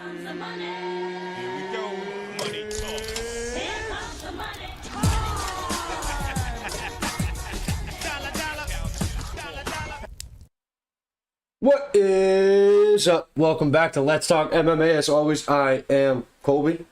comes the money. Here we go. Money talk. Here comes the money. Dollar, dollar. Dollar, dollar. What is up? Welcome back to Let's Talk MMA. As always, I am Colby.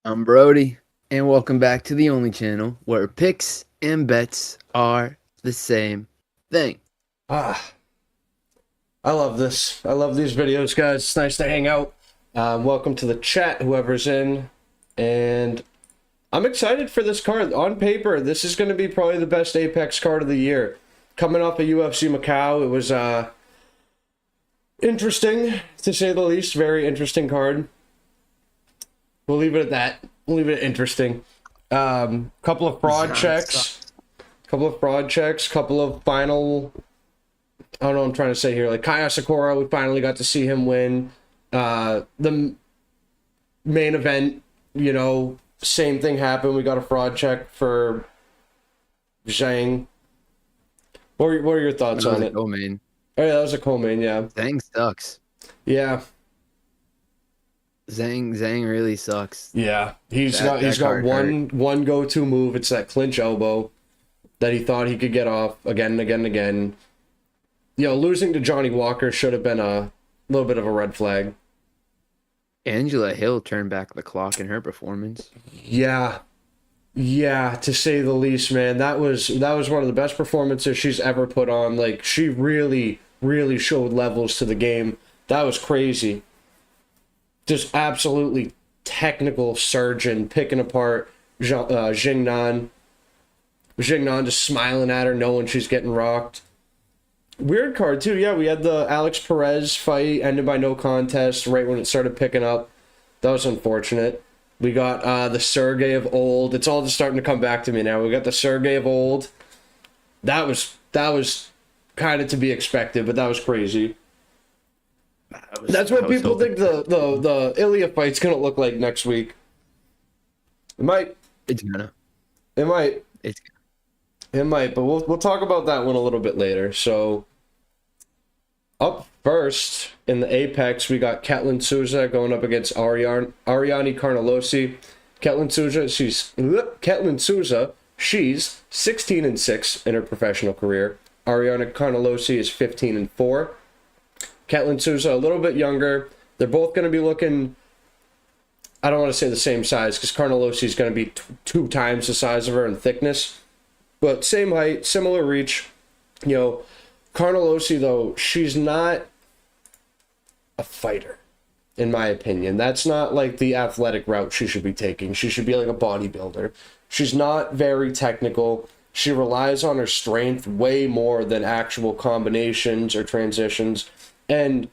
I'm Brody, and welcome back to the only channel where picks and bets are the same thing. I love this. I love these videos, guys. It's nice to hang out. Welcome to the chat, whoever's in. And I'm excited for this card. On paper, this is going to be probably the best Apex card of the year. Coming off of UFC Macau, it was interesting, to say the least. Very interesting card. We'll leave it at that. We'll leave it at interesting. Couple of fraud checks. Couple of final... I don't know what I'm trying to say here. Like Kaya Sakura, we finally got to see him win. The main event, you know, same thing happened. We got a fraud check for Zhang. What are your thoughts on it? Co-main. Oh yeah, that was a co-main, yeah. Zhang sucks. Yeah. Zhang really sucks. Yeah. He's got one go-to move. It's that clinch elbow that he thought he could get off again and again and again. You know, losing to Johnny Walker should have been a little bit of a red flag. Angela Hill turned back the clock in her performance. Yeah, to say the least, man. That was one of the best performances she's ever put on. Like, she really, really showed levels to the game. That was crazy. Just absolutely technical surgeon picking apart Jingnan. Jingnan just smiling at her, knowing she's getting rocked. Weird card, too. Yeah, we had the Alex Perez fight, ended by no contest, right when it started picking up. That was unfortunate. We got the Sergey of old. It's all just starting to come back to me now. We got the Sergey of old. That was kind of to be expected, but that was crazy. That's what people think the Ilya fight's going to look like next week. It might. It's gonna. It might. It's gonna. It might, but we'll talk about that one a little bit later. So, up first in the Apex, we got Ketlin Souza going up against Ariane Carnelossi. Ketlin Souza, she's 16-6 in her professional career. Ariane Carnelossi is 15-4. Ketlin Souza a little bit younger. They're both going to be looking, I don't want to say the same size, because Carnelossi is going to be two times the size of her in thickness. But same height, similar reach. You know, Carnelossi, though, she's not a fighter, in my opinion. That's not like the athletic route she should be taking. She should be like a bodybuilder. She's not very technical. She relies on her strength way more than actual combinations or transitions. And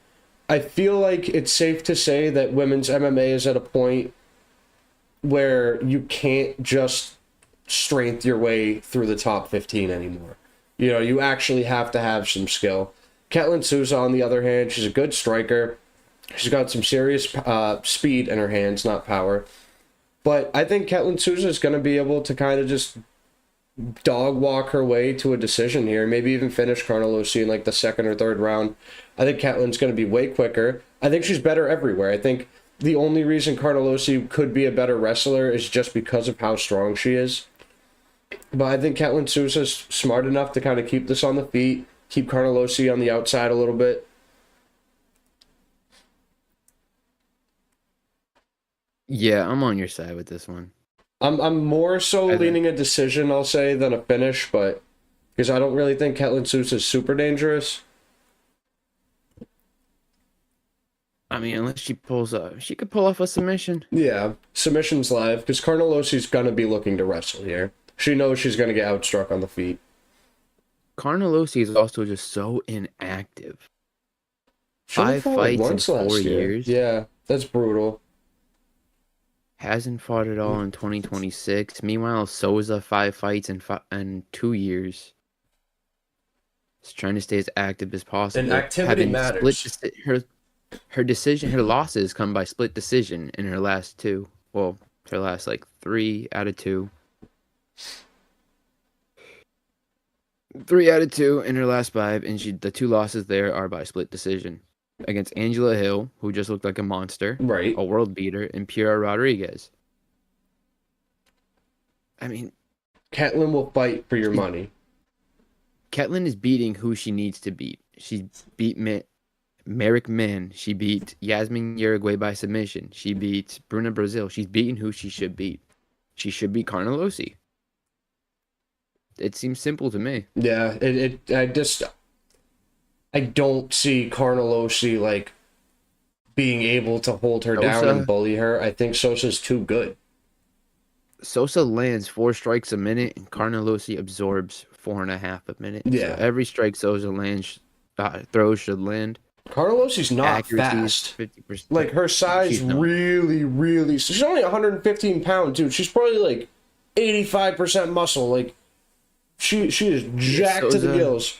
I feel like it's safe to say that women's MMA is at a point where you can't just strength your way through the top 15 anymore. You know, you actually have to have some skill. Ketlin Souza, on the other hand, she's a good striker. She's got some serious speed in her hands, not power. But I think Ketlin Souza is going to be able to kind of just dog walk her way to a decision here, maybe even finish Carnelossi in like the second or third round. I think Ketlin's going to be way quicker. I think she's better everywhere. I think the only reason Carnelossi could be a better wrestler is just because of how strong she is. But I think Ketlin Souza's smart enough to kind of keep this on the feet, keep Carnelossi on the outside a little bit. Yeah, I'm on your side with this one. I'm more so leaning a decision, I'll say, than a finish, but because I don't really think Ketlin Souza's super dangerous. I mean, unless she could pull off a submission. Yeah, submission's live, because Carnelossi's going to be looking to wrestle here. She knows she's going to get outstruck on the feet. Carnelossi is also just so inactive. She only 5 fought fights in once last 4 year. years. Yeah, that's brutal. Hasn't fought at all in 2026. Meanwhile, Souza 5 fights in 2 years. Just trying to stay as active as possible. And activity matters. Her losses come by split decision in her last 2. Well, her last like 3 out of 2. 3 out of 2 in her last 5, and the 2 losses there are by split decision. against Angela Hill, who just looked like a monster, Right. a world beater, and Piera Rodriguez. I mean, Ketlin will fight for your money. Ketlin is beating who she needs to beat. She beat Merrick Mann. She beat Yasmin Uruguay by submission. She beat Bruna Brazil. She's beating who she should beat. She should beat Carnelossi. It seems simple to me. Yeah, I don't see Carnelossi like being able to hold her down and bully her. I think Sosa's too good. Sosa lands 4 strikes a minute, and Carnelossi absorbs 4.5 a minute. Yeah. So every strike Sosa lands, throws should land. Carnelossi's not Accuracy is fast. 50%. Like, her size really... She's only 115 pounds, dude. She's probably, like, 85% muscle. Like, she is jacked to the gills.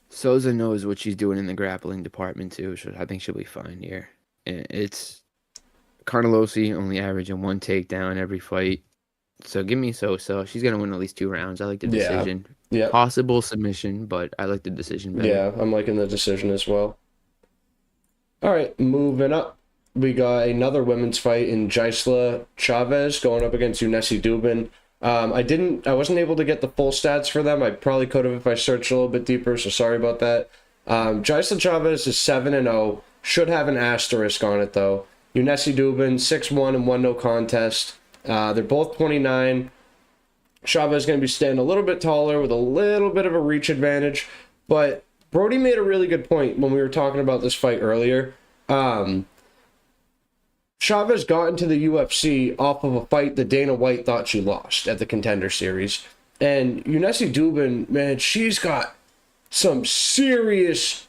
Souza knows what she's doing in the grappling department, too. So I think she'll be fine here. And it's... Carnelossi only averaging 1 takedown every fight. So give me Sosa. She's going to win at least 2 rounds. I like the decision. Yeah. Possible submission, but I like the decision better. Yeah, I'm liking the decision as well. All right, moving up. We got another women's fight in Gisela Chavez going up against Unessi Dubin. I wasn't able to get the full stats for them. I probably could have if I searched a little bit deeper, so sorry about that. Gisela Chavez is 7-0. Should have an asterisk on it, though. Unessi Dubin, 6-1 and 1 no contest. They're both 29. Chavez is going to be standing a little bit taller with a little bit of a reach advantage. But Brody made a really good point when we were talking about this fight earlier. Chavez got into the UFC off of a fight that Dana White thought she lost at the Contender Series. And Unessi Dubin, man, she's got some serious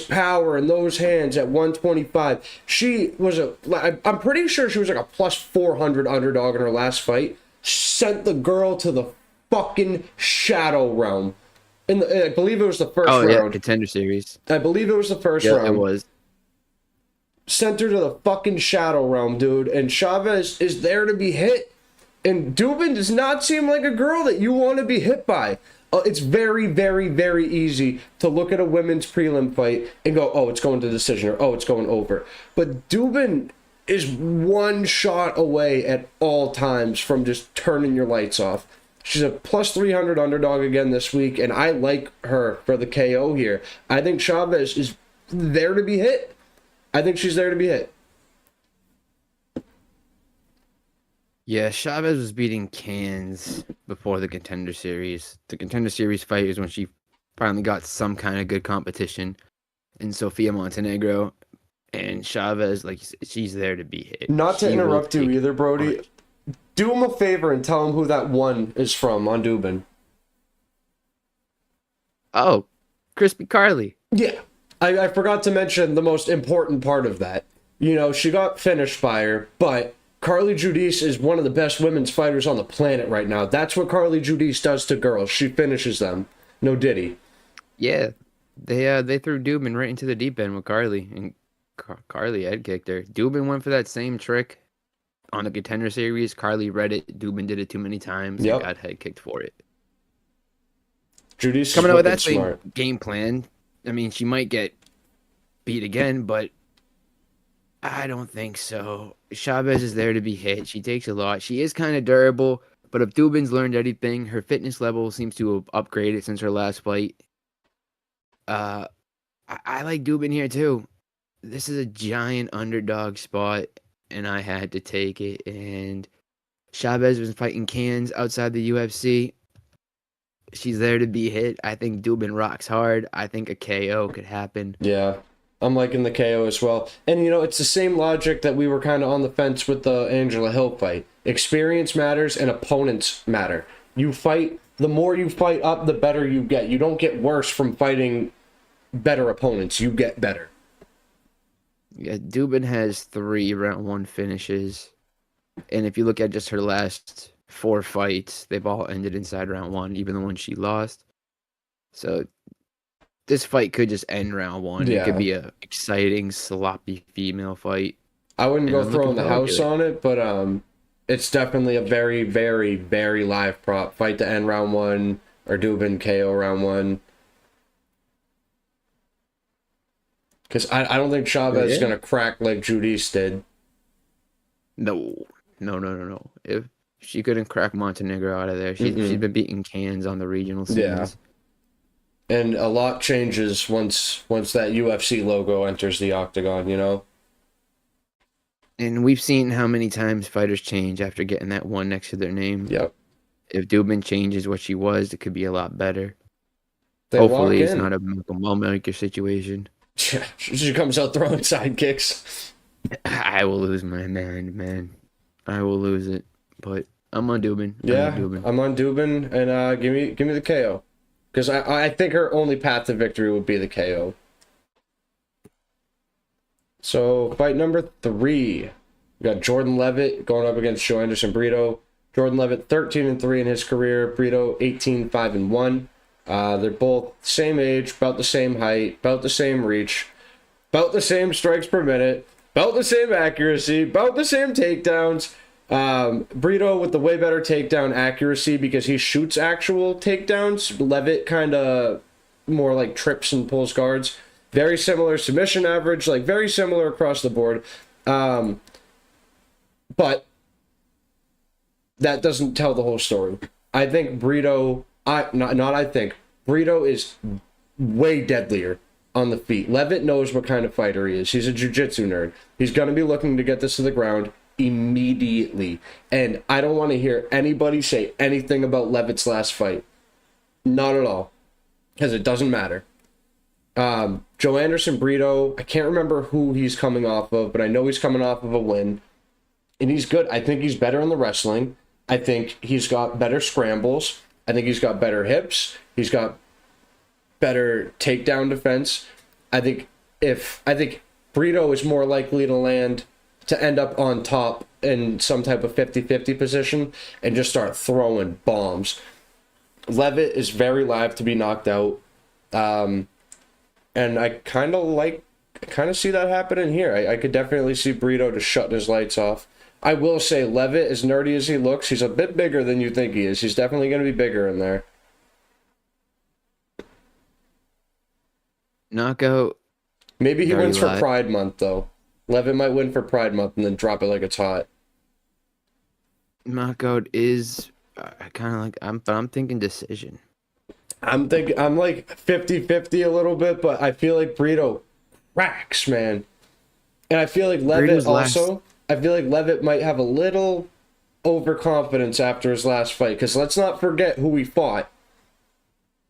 power in those hands at 125. She was I'm pretty sure she was like a plus 400 underdog in her last fight. Sent the girl to the fucking shadow realm. I believe it was the first round. Yeah, Contender Series. I believe it was the first round. Yeah, it was. Sent her to the fucking shadow realm, dude. And Chavez is there to be hit. And Dubin does not seem like a girl that you want to be hit by. It's very, very, very easy to look at a women's prelim fight and go, oh, it's going to decision, or oh, it's going over. But Dubin is one shot away at all times from just turning your lights off. She's a plus 300 underdog again this week, and I like her for the KO here. I think Chavez is there to be hit. I think she's there to be hit. Yeah, Chavez was beating Cans before the Contender Series. The Contender Series fight is when she finally got some kind of good competition in Sofia Montenegro. And Chavez, like, she's there to be hit. Not to interrupt you either, Brody. Do him a favor and tell him who that one is from on Dubin. Oh, Crispy Carly. Yeah. I forgot to mention the most important part of that. You know, she got finished by her, but Carly Judice is one of the best women's fighters on the planet right now. That's what Carly Judice does to girls. She finishes them. No diddy. Yeah. They threw Dubin right into the deep end with Carly, and Carly head kicked her. Dubin went for that same trick on the Contender Series. Carly read it. Dubin did it too many times and got head kicked for it. Judice coming out with that same game plan. I mean, she might get beat again, but I don't think so. Chavez is there to be hit. She takes a lot. She is kind of durable, but if Dubin's learned anything, her fitness level seems to have upgraded since her last fight. I like Dubin here too. This is a giant underdog spot, and I had to take it. And Chavez was fighting Cans outside the UFC. She's there to be hit. I think Dubin rocks hard. I think a KO could happen. Yeah, I'm liking the KO as well. And, you know, it's the same logic that we were kind of on the fence with the Angela Hill fight. Experience matters and opponents matter. You fight, the more you fight up, the better you get. You don't get worse from fighting better opponents. You get better. Yeah, Dubin has 3 round 1 finishes. And if you look at just her last 4 fights, they've all ended inside round 1, even the one she lost. So this fight could just end round 1. Yeah. It could be a exciting, sloppy female fight. I wouldn't go throwing the house on it, but it's definitely a very, very, very live prop. Fight to end round 1 or Dubin KO round 1. Because I don't think Chavez is Yeah. going to crack like Judice did. No. If she couldn't crack Montenegro out of there, she's been beating cans on the regional scenes. Yeah. And a lot changes once that UFC logo enters the octagon, you know? And we've seen how many times fighters change after getting that one next to their name. Yep. If Dubin changes what she was, it could be a lot better. They Hopefully, lock it's in. not a Malcolm Wellmaker situation. She comes out throwing sidekicks. I will lose my man. I will lose it. But I'm on Dubin. Yeah, I'm on Dubin. I'm on Dubin, and give me the KO. Because I think her only path to victory would be the KO. So, fight number 3. We got Jordan Levitt going up against Joe Anderson Brito. Jordan Levitt 13-3 in his career. Brito 18-5-1. They're both same age, about the same height, about the same reach, about the same strikes per minute, about the same accuracy, about the same takedowns. Brito with the way better takedown accuracy because he shoots actual takedowns. Levitt kind of more like trips and pulls guards. Very similar submission average, like very similar across the board. But that doesn't tell the whole story. I think Brito, Brito is way deadlier on the feet. Levitt knows what kind of fighter he is. He's a jiu-jitsu nerd. He's going to be looking to get this to the ground immediately. And I don't want to hear anybody say anything about Levitt's last fight. Not at all. Because it doesn't matter. Joe Anderson Brito, I can't remember who he's coming off of, but I know he's coming off of a win. And he's good. I think he's better in the wrestling. I think he's got better scrambles. I think he's got better hips. He's got better takedown defense. I think Brito is more likely to end up on top in some type of 50-50 position and just start throwing bombs. Levitt is very live to be knocked out. And I kind of see that happening here. I could definitely see Brito just shutting his lights off. I will say Levitt, as nerdy as he looks, he's a bit bigger than you think he is. He's definitely going to be bigger in there. Knockout. Maybe he Very wins for live. Pride Month, though. Levitt might win for Pride Month and then drop it like it's hot. Knockout is kind of like I'm thinking decision. I'm like 50-50 a little bit, but I feel like Brito cracks, man. And I feel like Levitt I feel like Levitt might have a little overconfidence after his last fight, because let's not forget who he fought.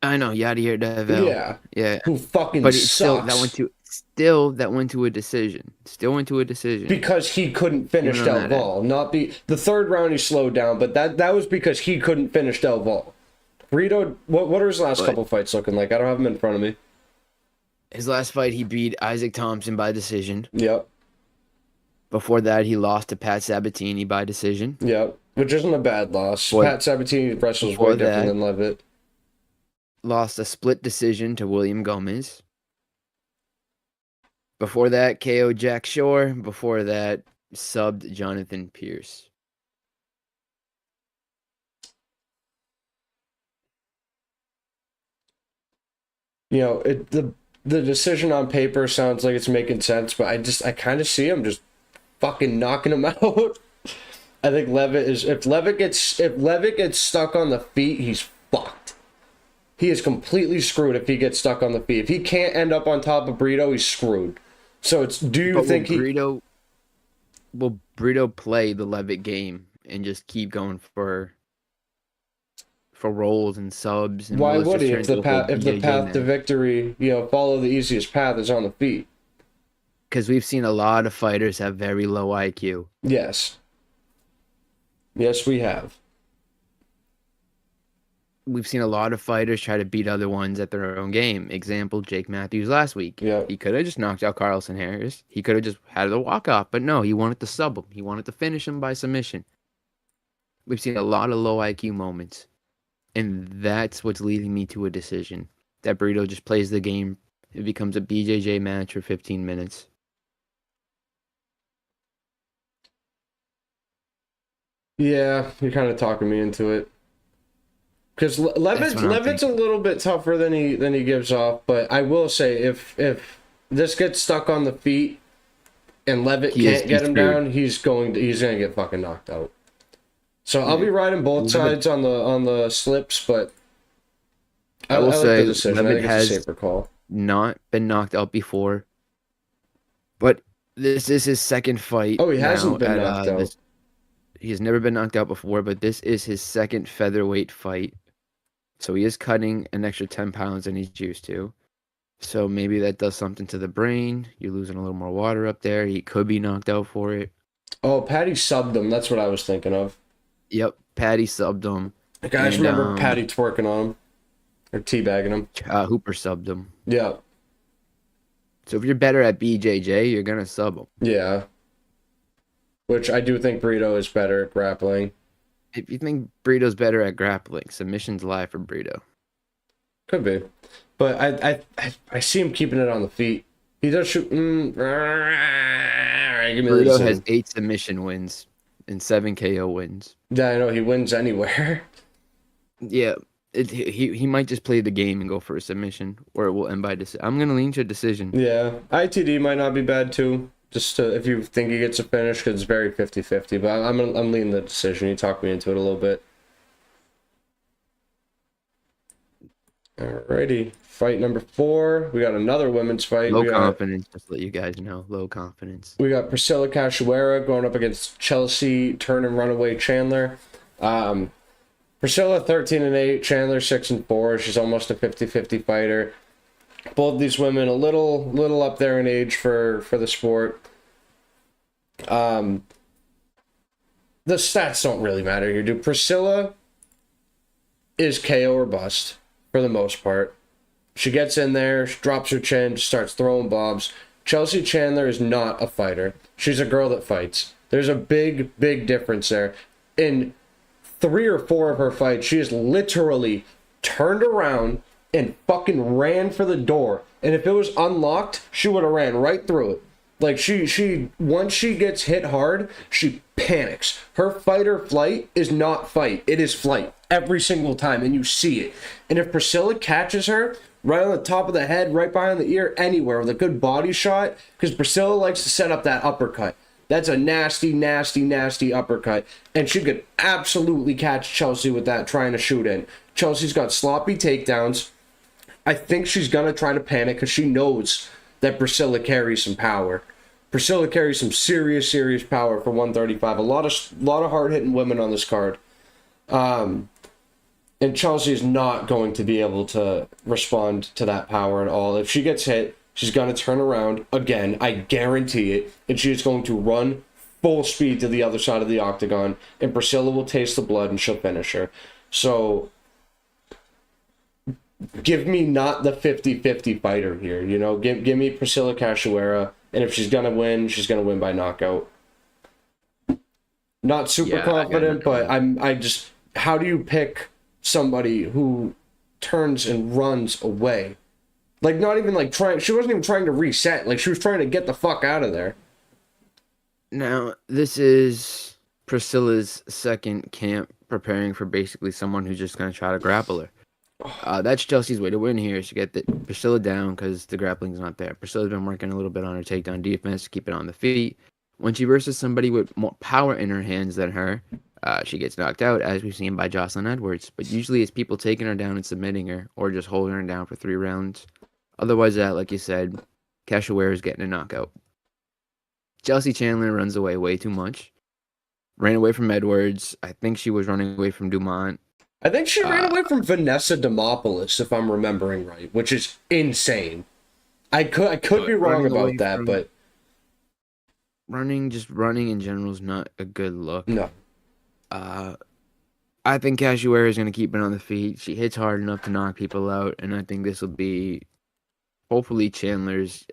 I know, Yadier Davel. Yeah. Who fucking But sucks. that went to a decision. Still went to a decision. Because he couldn't finish Even on Del that Valle. The third round he slowed down, but that was because he couldn't finish Del Valle. Brito, what are his last couple fights looking like? I don't have them in front of me. His last fight, he beat Isaac Thompson by decision. Yep. Before that, he lost to Pat Sabatini by decision. Yep. Which isn't a bad loss. Pat Sabatini wrestles way different than Levitt. Lost a split decision to William Gomez. Before that, KO Jack Shore. Before that, subbed Jonathan Pierce. You know, the decision on paper sounds like it's making sense, but I kind of see him just fucking knocking him out. I think Levitt is if Levitt gets stuck on the feet, he's fucked. He is completely screwed if he gets stuck on the feet. If he can't end up on top of Brito, he's screwed. So will Brito play the Levitt game and just keep going for rolls and subs? And why will it would just he turn if the into a path to BJJ match? victory, follow the easiest path is on the feet? Because we've seen a lot of fighters have very low IQ. Yes, we have. We've seen a lot of fighters try to beat other ones at their own game. Example, Jake Matthews last week. Yeah. He could have just knocked out Carlson Harris. He could have just had the walk-off, but no, he wanted to sub him. He wanted to finish him by submission. We've seen a lot of low IQ moments, and that's what's leading me to a decision. That Brito just plays the game. It becomes a BJJ match for 15 minutes. Yeah, you're kind of talking me into it. Because Levitt's a little bit tougher than he gives off, but I will say if this gets stuck on the feet and Levitt He's can't get him screwed. down, he's going to get fucking knocked out. So I'll be riding both sides on the slips, but I will like say the decision. I Levitt think it's a has safer call. not been knocked out before, but this is his second fight. Oh, he hasn't now been at, knocked out. He has never been knocked out before, but this is his second featherweight fight. So he is cutting an extra 10 pounds than he's used to. So maybe that does something to the brain. You're losing a little more water up there. He could be knocked out for it. Oh, Patty subbed him. That's what I was thinking of. Yep, Patty subbed him. Guys, remember Patty twerking on him? Or teabagging him? Hooper subbed him. Yeah. So if you're better at BJJ, you're going to sub him. Yeah. Which I do think Brito is better at grappling. If you think Brito's better at grappling, submissions lie for Brito. Could be. But I see him keeping it on the feet. He does shoot. Give me the Brito decision. has 8 submission wins and 7 KO wins. Yeah, I know. He wins anywhere. Yeah, he might just play the game and go for a submission, or it will end by decision. I'm going to lean to a decision. Yeah. ITD might not be bad, too. Just if you think he gets a finish, because it's very 50-50. But I'm leaning the decision. You talked me into it a little bit. Alrighty. Fight number 4. We got another women's fight. Low confidence, just to let you guys know. Low confidence. We got Priscilla Cachoeira going up against Chelsea Turner-Runaway Chandler. Priscilla 13-8, Chandler 6-4. She's almost a 50-50 fighter. Both these women a little up there in age for the sport. The stats don't really matter here, dude. Priscilla is KO or bust for the most part. She gets in there, she drops her chin, starts throwing bobs. Chelsea Chandler is not a fighter. She's a girl that fights. There's a big difference there. In 3 or 4 of her fights, she has literally turned around and fucking ran for the door. And if it was unlocked, she would have ran right through it. Like, she once she gets hit hard, she panics. Her fight or flight is not fight. It is flight every single time, and you see it. And if Priscilla catches her right on the top of the head, right behind the ear, anywhere with a good body shot, because Priscilla likes to set up that uppercut. That's a nasty uppercut. And she could absolutely catch Chelsea with that, trying to shoot in. Chelsea's got sloppy takedowns. I think she's going to try to panic because she knows that Priscilla carries some power. Priscilla carries some serious power for 135. A lot of hard-hitting women on this card. And Chelsea is not going to be able to respond to that power at all. If she gets hit, she's going to turn around again. I guarantee it. And she is going to run full speed to the other side of the octagon. And Priscilla will taste the blood and she'll finish her. So give me not the 50-50 fighter here. You know, give me Priscilla Cachoeira. And if she's going to win, she's going to win by knockout. Not super confident, but I just, how do you pick somebody who turns and runs away? Like, not even like trying, she wasn't even trying to reset. Like, she was trying to get the fuck out of there. Now, this is Priscilla's second camp preparing for basically someone who's just going to try to grapple her. That's Chelsea's way to win here, is to get Priscilla down because the grappling's not there. Priscilla's been working a little bit on her takedown defense to keep it on the feet. When she versus somebody with more power in her hands than her, she gets knocked out, as we've seen by Jocelyn Edwards. But usually it's people taking her down and submitting her, or just holding her down for 3 rounds. Otherwise, like you said, Cachoeira is getting a knockout. Chelsea Chandler runs away way too much. Ran away from Edwards. I think she was running away from Dumont. I think she ran away from Vanessa Demopoulos, if I'm remembering right, which is insane. I could be wrong about that, but running in general is not a good look. No. I think Cachoeira is going to keep it on the feet. She hits hard enough to knock people out, and I think this will be hopefully Chandler's,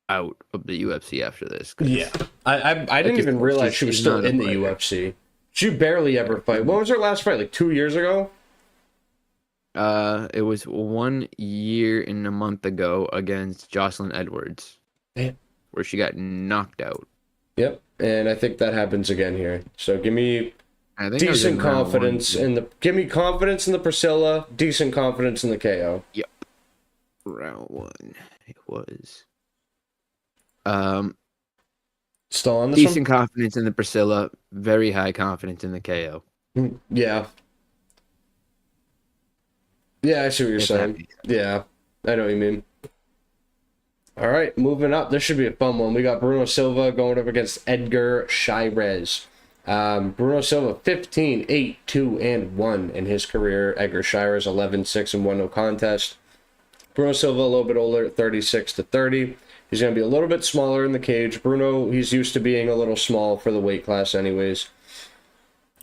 out of the UFC after this. Yeah. I didn't even realize she was still in the UFC. She barely ever fight. When was her last fight? Like 2 years ago? It was 1 year and a month ago against Jocelyn Edwards. Damn. Where she got knocked out. Yep. And I think that happens again here. So give me decent confidence give me confidence in the Priscilla, decent confidence in the KO. Yep. Round 1. It was. Still on this Decent confidence in the Priscilla, very high confidence in the KO. one? Yeah. Yeah, I see what you're If that saying. makes sense. Yeah, I know what you mean. All right, moving up. This should be a fun one. We got Bruno Silva going up against Edgar Chairez. Bruno Silva, 15, 8, 2, and 1 in his career. Edgar Chairez, 11, 6, and 1, no contest. Bruno Silva, a little bit older, 36 to 30. He's going to be a little bit smaller in the cage. Bruno, he's used to being a little small for the weight class anyways.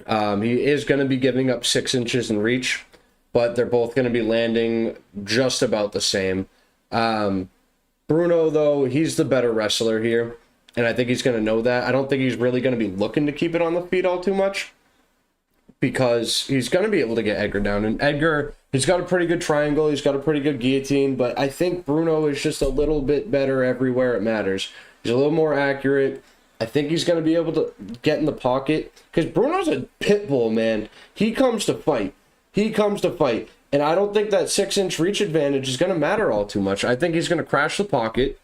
He is going to be giving up 6 inches in reach, but they're both going to be landing just about the same. Bruno, though, he's the better wrestler here, and I think he's going to know that. I don't think he's really going to be looking to keep it on the feet all too much, because he's going to be able to get Edgar down. And Edgar, he's got a pretty good triangle, he's got a pretty good guillotine, but I think Bruno is just a little bit better everywhere it matters. He's a little more accurate. I think he's going to be able to get in the pocket, because Bruno's a pit bull, man. He comes to fight. He comes to fight. And I don't think that 6-inch reach advantage is going to matter all too much. I think he's going to crash the pocket.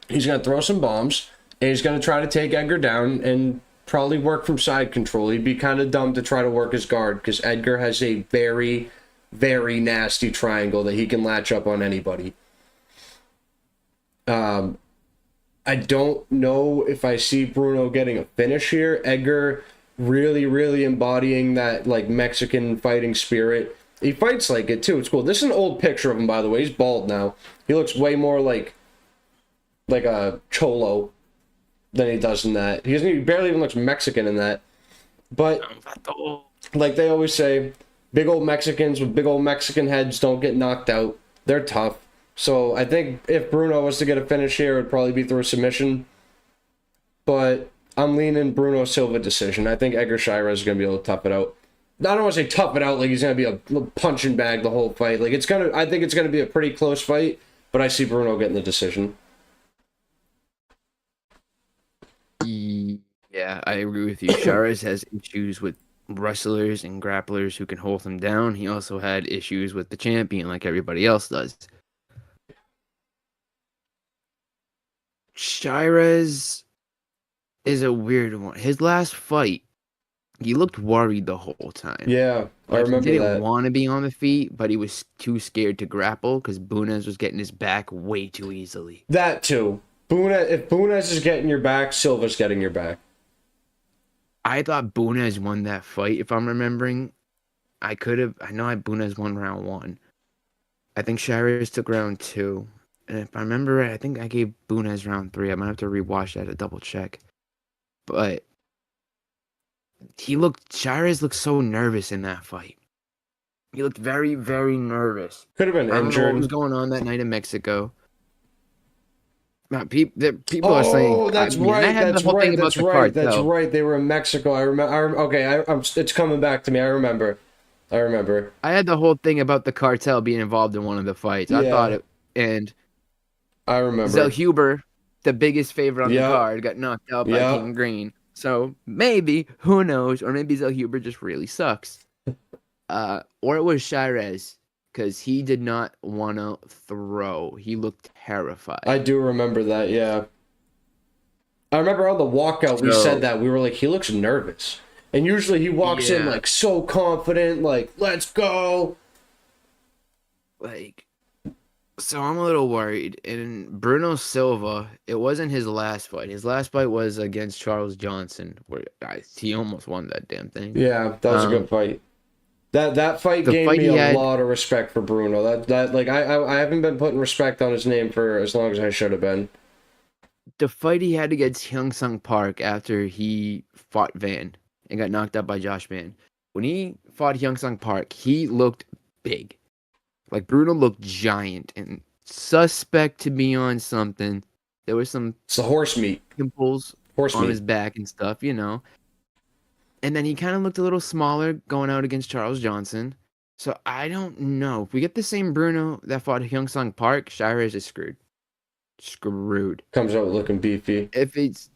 He's going to throw some bombs. And he's going to try to take Edgar down and probably work from side control. He'd be kind of dumb to try to work his guard, because Edgar has a very, very nasty triangle that he can latch up on anybody. I don't know if I see Bruno getting a finish here. Edgar really, really embodying that like Mexican fighting spirit. He fights like it too. It's cool. This is an old picture of him, by the way. He's bald now. He looks way more like a cholo than he does in that. He barely even looks Mexican in that. But like they always say, big old Mexicans with big old Mexican heads don't get knocked out. They're tough. So I think if Bruno was to get a finish here, it would probably be through a submission. But I'm leaning Bruno Silva decision. I think Edgar Chairez is going to be able to tough it out. I don't want to say tough it out like he's going to be a punching bag the whole fight. Like I think it's going to be a pretty close fight, but I see Bruno getting the decision. Yeah, I agree with you. Chairez has issues with wrestlers and grapplers who can hold him down. He also had issues with the champion like everybody else does. Chairez is a weird one. His last fight, he looked worried the whole time. Yeah, I remember that. He didn't want to be on the feet, but he was too scared to grapple because Bunez was getting his back way too easily. That too. If Bunez is getting your back, Silva's getting your back. I thought Bunez won that fight, if I'm remembering. I know Bunez won round 1. I think Chairez took round 2. And if I remember right, I think I gave Bunez round 3. I might have to rewatch that to double check. But Chairez looked so nervous in that fight. He looked very, very nervous. Could have been I don't know what injured. was going on that night in Mexico. Now, people are saying, "Oh, that's right. That's right. They were in Mexico. I remember. Okay, it's coming back to me. I remember. I had the whole thing about the cartel being involved in one of the fights. I thought it, and I remember. Zell Huber, the biggest favorite on the card, got knocked out by King Green. So maybe, who knows, or maybe Zell Huber just really sucks. Or it was Chairez, because he did not want to throw. He looked terrified. I do remember that, yeah. I remember on the walkout we said that. We were like, he looks nervous. And usually he walks in like so confident, like, let's go. Like, so I'm a little worried. And Bruno Silva, it wasn't his last fight. His last fight was against Charles Johnson, where he almost won that damn thing. Yeah, that was a good fight. That fight gave me a lot of respect for Bruno. That like I haven't been putting respect on his name for as long as I should have been. The fight he had against Hyung Sung Park after he fought Van and got knocked out by Josh Van. When he fought Hyung Sung Park, he looked big. Like Bruno looked giant and suspect to be on something. There was some It's the horse meat. Pimples on his back and stuff, you know. And then he kind of looked a little smaller going out against Charles Johnson. So I don't know. If we get the same Bruno that fought Hyung Sung Park, Chairez is screwed. Screwed. Comes out looking beefy. If it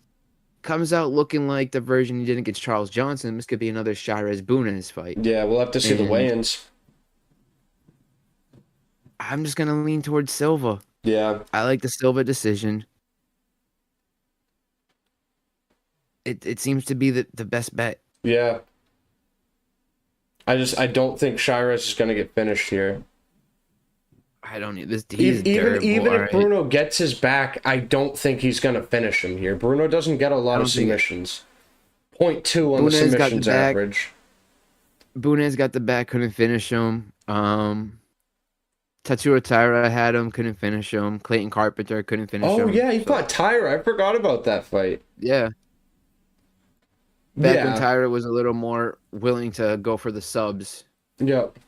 comes out looking like the version he did against Charles Johnson, this could be another Chairez Bunez fight. Yeah, we'll have to see the weigh-ins. I'm just going to lean towards Silva. Yeah. I like the Silva decision. It seems to be the best bet. Yeah. I don't think Shiras is gonna get finished here. I don't need this. He's Even durable. All if right. Bruno gets his back, I don't think he's gonna finish him here. Bruno doesn't get a lot I of don't think it. submissions. Point 0.2 on the Bunez got the submissions back. average. Bunez got the back, couldn't finish him. Tatsuro Taira had him, couldn't finish him. Clayton Carpenter couldn't finish Oh him. yeah, he So, fought Tyra. I forgot about that fight. yeah. Back when Yeah. Tyra was a little more willing to go for the subs. Yep.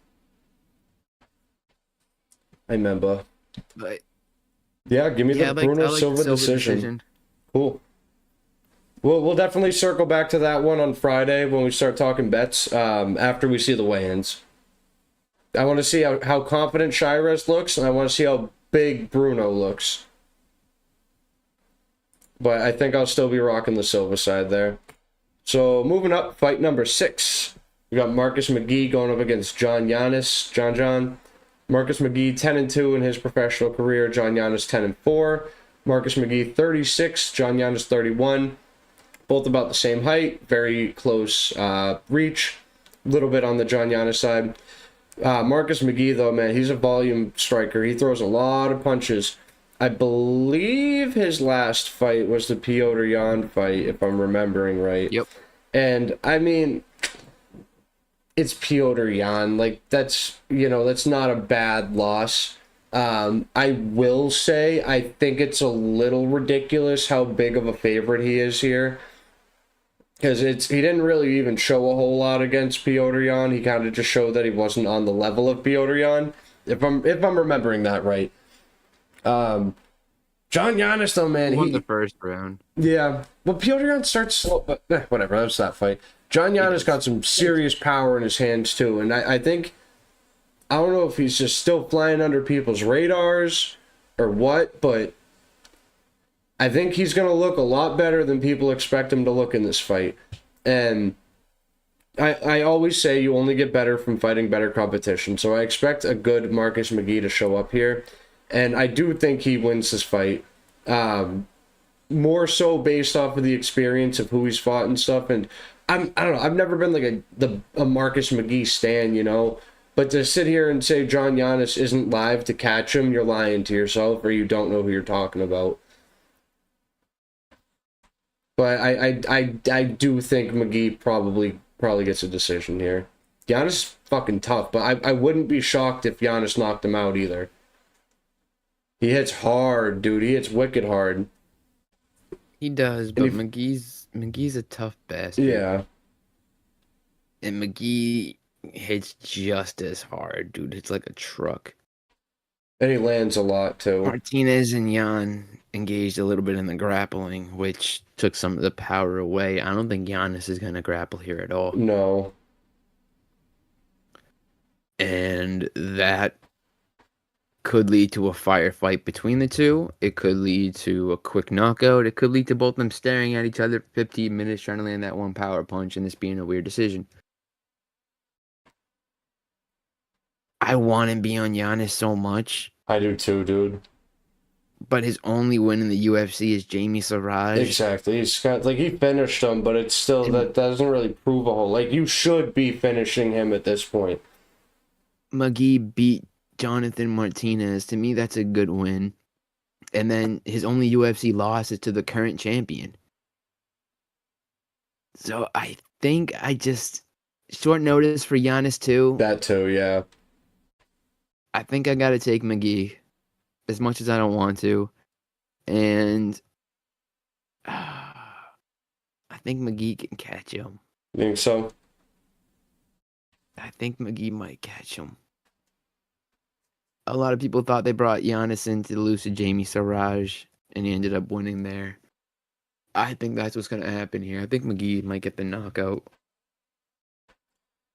I remember. But Yeah, give me yeah, the I Bruno like the Silva Silva decision. Cool. We'll definitely circle back to that one on Friday when we start talking bets. After we see the weigh-ins, I want to see how confident Shiras looks, and I want to see how big Bruno looks. But I think I'll still be rocking the Silva side there. So moving up, fight number 6. We got Marcus McGee going up against John Giannis. John. Marcus McGee 10-2 in his professional career. John Giannis 10-4. Marcus McGee 36. John Giannis 31. Both about the same height. Very close reach. A little bit on the John Giannis side. Marcus McGee, though, man, he's a volume striker. He throws a lot of punches. I believe his last fight was the Piotr Jan fight, if I'm remembering right. Yep. And, I mean, it's Piotr Jan. Like, that's not a bad loss. I will say, I think it's a little ridiculous how big of a favorite he is here. Because he didn't really even show a whole lot against Piotr Jan. He kind of just showed that he wasn't on the level of Piotr Jan, if I'm remembering that right. John Giannis, though, man, He won the first round. yeah. Well, Piotr Jan starts slow, but whatever. That's that fight. John Giannis got some serious power in his hands too, and I think, I don't know if he's just still flying under people's radars or what, but I think he's going to look a lot better than people expect him to look in this fight. And I always say you only get better from fighting better competition. So I expect a good Marcus McGee to show up here. And I do think he wins this fight. More so based off of the experience of who he's fought and stuff. And I don't know. I've never been like a Marcus McGee stan, you know. But to sit here and say John Giannis isn't live to catch him, you're lying to yourself, or you don't know who you're talking about. But I do think McGee probably gets a decision here. Giannis is fucking tough, but I wouldn't be shocked if Giannis knocked him out either. He hits hard, dude. He hits wicked hard. He does, but McGee's a tough bastard. Yeah. And McGee hits just as hard, dude. It's like a truck. And he lands a lot too. Martinez and Jan engaged a little bit in the grappling, which took some of the power away. I don't think Giannis is going to grapple here at all. No. And that could lead to a firefight between the two. It could lead to a quick knockout. It could lead to both of them staring at each other for 15 minutes trying to land that one power punch and this being a weird decision. I want to be on Giannis so much. I do too, dude. But his only win in the UFC is Jamie Siraj. Exactly. He's got, like, he finished him, but it's still, that doesn't really prove a whole. Like, you should be finishing him at this point. McGee beat Jonathan Martinez. To me, that's a good win. And then his only UFC loss is to the current champion. So I think I just short notice for Giannis too. That too, yeah. I think I got to take McGee as much as I don't want to. And I think McGee can catch him. You think so? I think McGee might catch him. A lot of people thought they brought Giannis in to lose to Jamie Siraj, and he ended up winning there. I think that's what's going to happen here. I think McGee might get the knockout.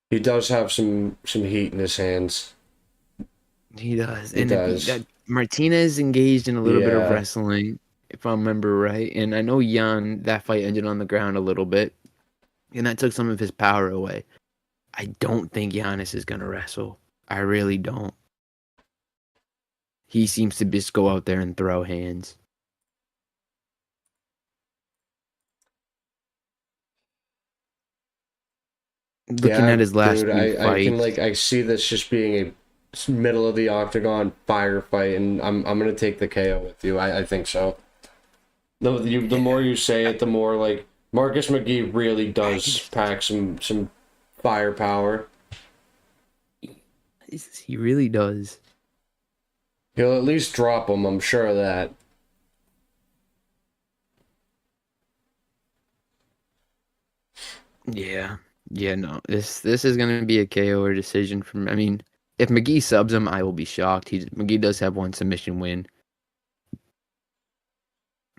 He does have some heat in his hands. He does. He does. Martinez engaged in a little bit of Yeah. wrestling, if I remember right. And I know Jan, that fight ended on the ground a little bit, and that took some of his power away. I don't think Giannis is going to wrestle. I really don't. he seems to just go out there and throw hands. Looking Yeah, at his last dude, three I can fights, I see this just being a middle of the octagon firefight, and I'm gonna take the KO with you. I think so. The more you say it, the more like Marcus McGee really does pack some firepower. he really does. He'll at least drop him, I'm sure of that. Yeah. Yeah, no. This is gonna be a KO or decision from I mean, if McGee subs him, I will be shocked. McGee does have one submission win.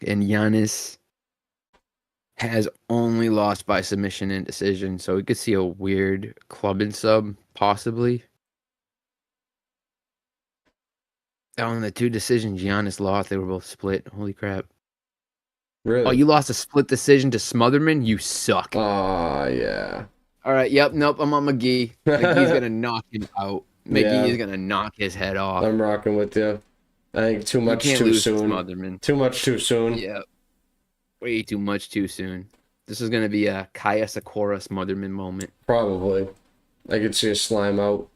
And Giannis has only lost by submission and decision, so we could see a weird clubbing sub, possibly. Oh, and the two decisions Giannis lost, they were both split. Holy crap. Really? Oh, you lost a split decision to Smotherman? You suck. Ah, yeah. All right, yep, nope, I'm on McGee. McGee's going to knock him out. McGee Yeah. is going to knock his head off. I'm rocking with you. I think too much can't too lose to soon. Smotherman. Too much too soon. Yeah. Way too much too soon. This is going to be a Kaya Sakura Smotherman moment. Probably. I could see a slime out.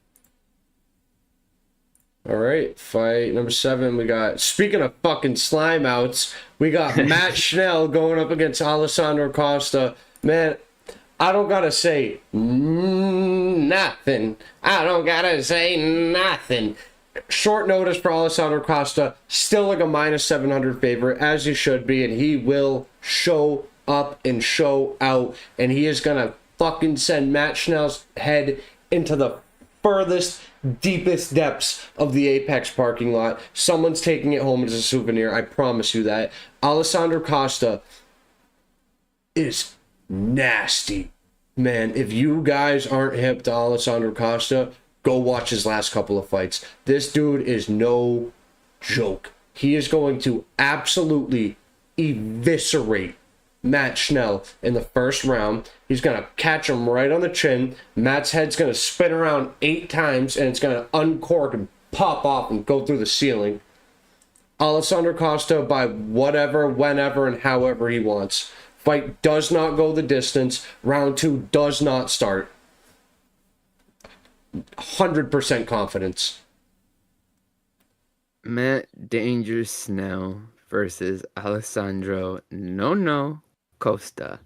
All right, fight number 7. We got, speaking of fucking slime outs, we got Matt Schnell going up against Alessandro Costa. Man, I don't gotta say nothing. I don't gotta say nothing. Short notice for Alessandro Costa. Still like a minus 700 favorite, as he should be, and he will show up and show out. And he is gonna fucking send Matt Schnell's head into the furthest, deepest depths of the Apex parking lot. Someone's taking it home as a souvenir. I promise you that. Alessandro Costa is nasty. Man, if you guys aren't hip to Alessandro Costa, go watch his last couple of fights. This dude is no joke. He is going to absolutely eviscerate Matt Schnell in the first round. He's going to catch him right on the chin. Matt's head's going to spin around 8 times, and it's going to uncork and pop off and go through the ceiling. Alessandro Costa by whatever, whenever, and however he wants. Fight does not go the distance. Round 2 does not start. 100% confidence. Matt Dangerous Snell versus Alessandro Costa.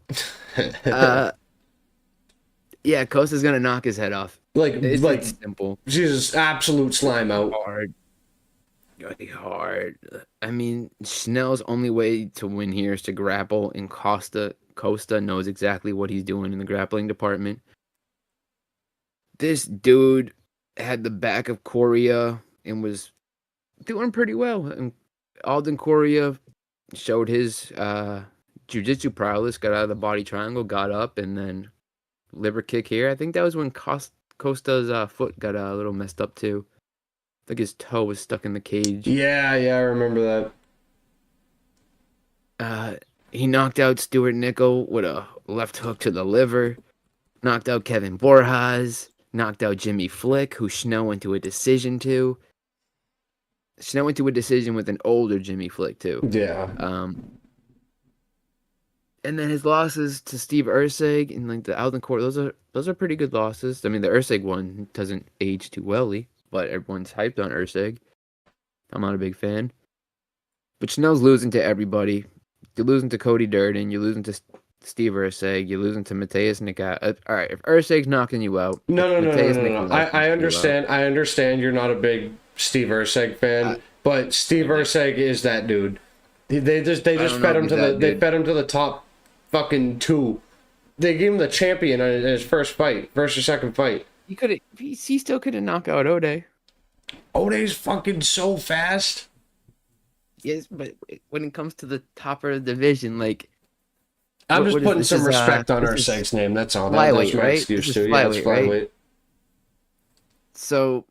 Yeah, Costa's gonna knock his head off. It's simple. Jesus, absolute slime out. Hard. I mean, Schnell's only way to win here is to grapple, and Costa knows exactly what he's doing in the grappling department. This dude had the back of Korea and was doing pretty well. And Alden Korea showed his jiu-jitsu prowess, got out of the body triangle, got up, and then liver kick here. I think that was when Costa's foot got a little messed up too. Like his toe was stuck in the cage. Yeah, I remember that. He knocked out Stuart Nickel with a left hook to the liver. Knocked out Kevin Borjas. Knocked out Jimmy Flick, who Schnell went to a decision to. Schnell went to a decision with an older Jimmy Flick too. Yeah. And then his losses to Steve Erceg and like the Alden Court, those are pretty good losses. I mean, the Erceg one doesn't age too welly, but everyone's hyped on Erceg. I'm not a big fan. But Schnell's losing to everybody. You're losing to Cody Durden. You're losing to Steve Erceg. You're losing to Mateus Nikat. All right, if Erceg's knocking you out... No. I understand. I understand you're not a big Steve Erceg fan, but Steve Erceg is that dude. They just fed him to the top fucking 2. They gave him the champion in his first or second fight. He still could have knocked out Ode. Ode's fucking so fast. Yes, but when it comes to the top of the division, like... I'm just putting some respect on Erceg's name, that's all. Flyweight, right? Excuse too. Yeah, it's flyweight. Right? So,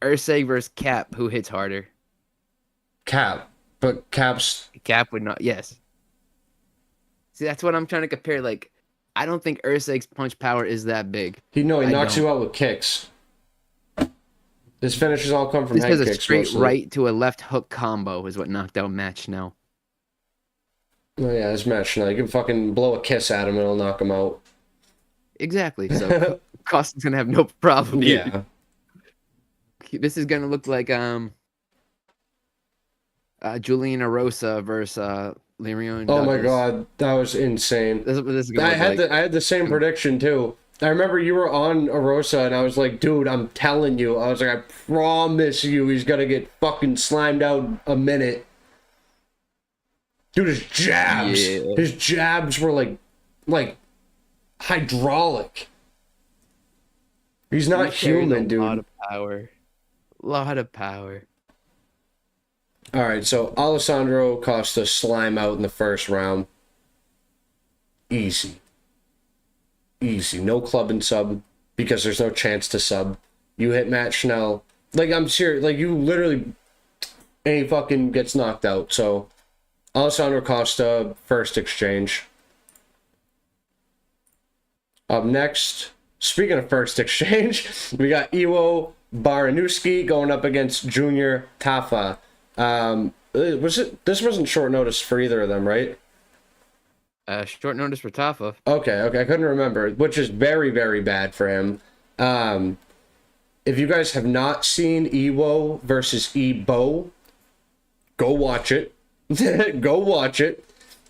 Erceg versus Cap, who hits harder? Cap. But Cap would not... Yes. See, that's what I'm trying to compare. Like, I don't think Erceg's punch power is that big. He knocks you out with kicks. His finishes all come from This head is a kicks straight mostly. right to a left hook combo is what knocked out Matt Schnell. Oh yeah, his match now. You can fucking blow a kiss at him and it'll knock him out. Exactly. So Costin's gonna have no problem here. Yeah. This is gonna look like Juliana Rosa versus Leon Oh my Douglas. god, that was insane. This is gonna look like. I had the same prediction too. I remember you were on Arosa and I was like, dude, I'm telling you. I was like, I promise you he's gonna get fucking slimed out a minute. Dude, his jabs were like hydraulic. He's not human, dude. A lot of power. Lot of power. All right, so Alessandro Costa slime out in the first round. Easy. No club and sub because there's no chance to sub. You hit Matt Schnell. Like, I'm serious. Like, you literally... And he fucking gets knocked out. So, Alessandro Costa, first exchange. Up next, speaking of first exchange, we got Iwo Baranuski going up against Junior Tafa. This wasn't short notice for either of them, right? Short notice for Tafa. Okay, I couldn't remember, which is very, very bad for him. If you guys have not seen Iwo versus Ebo, go watch it. Go watch it.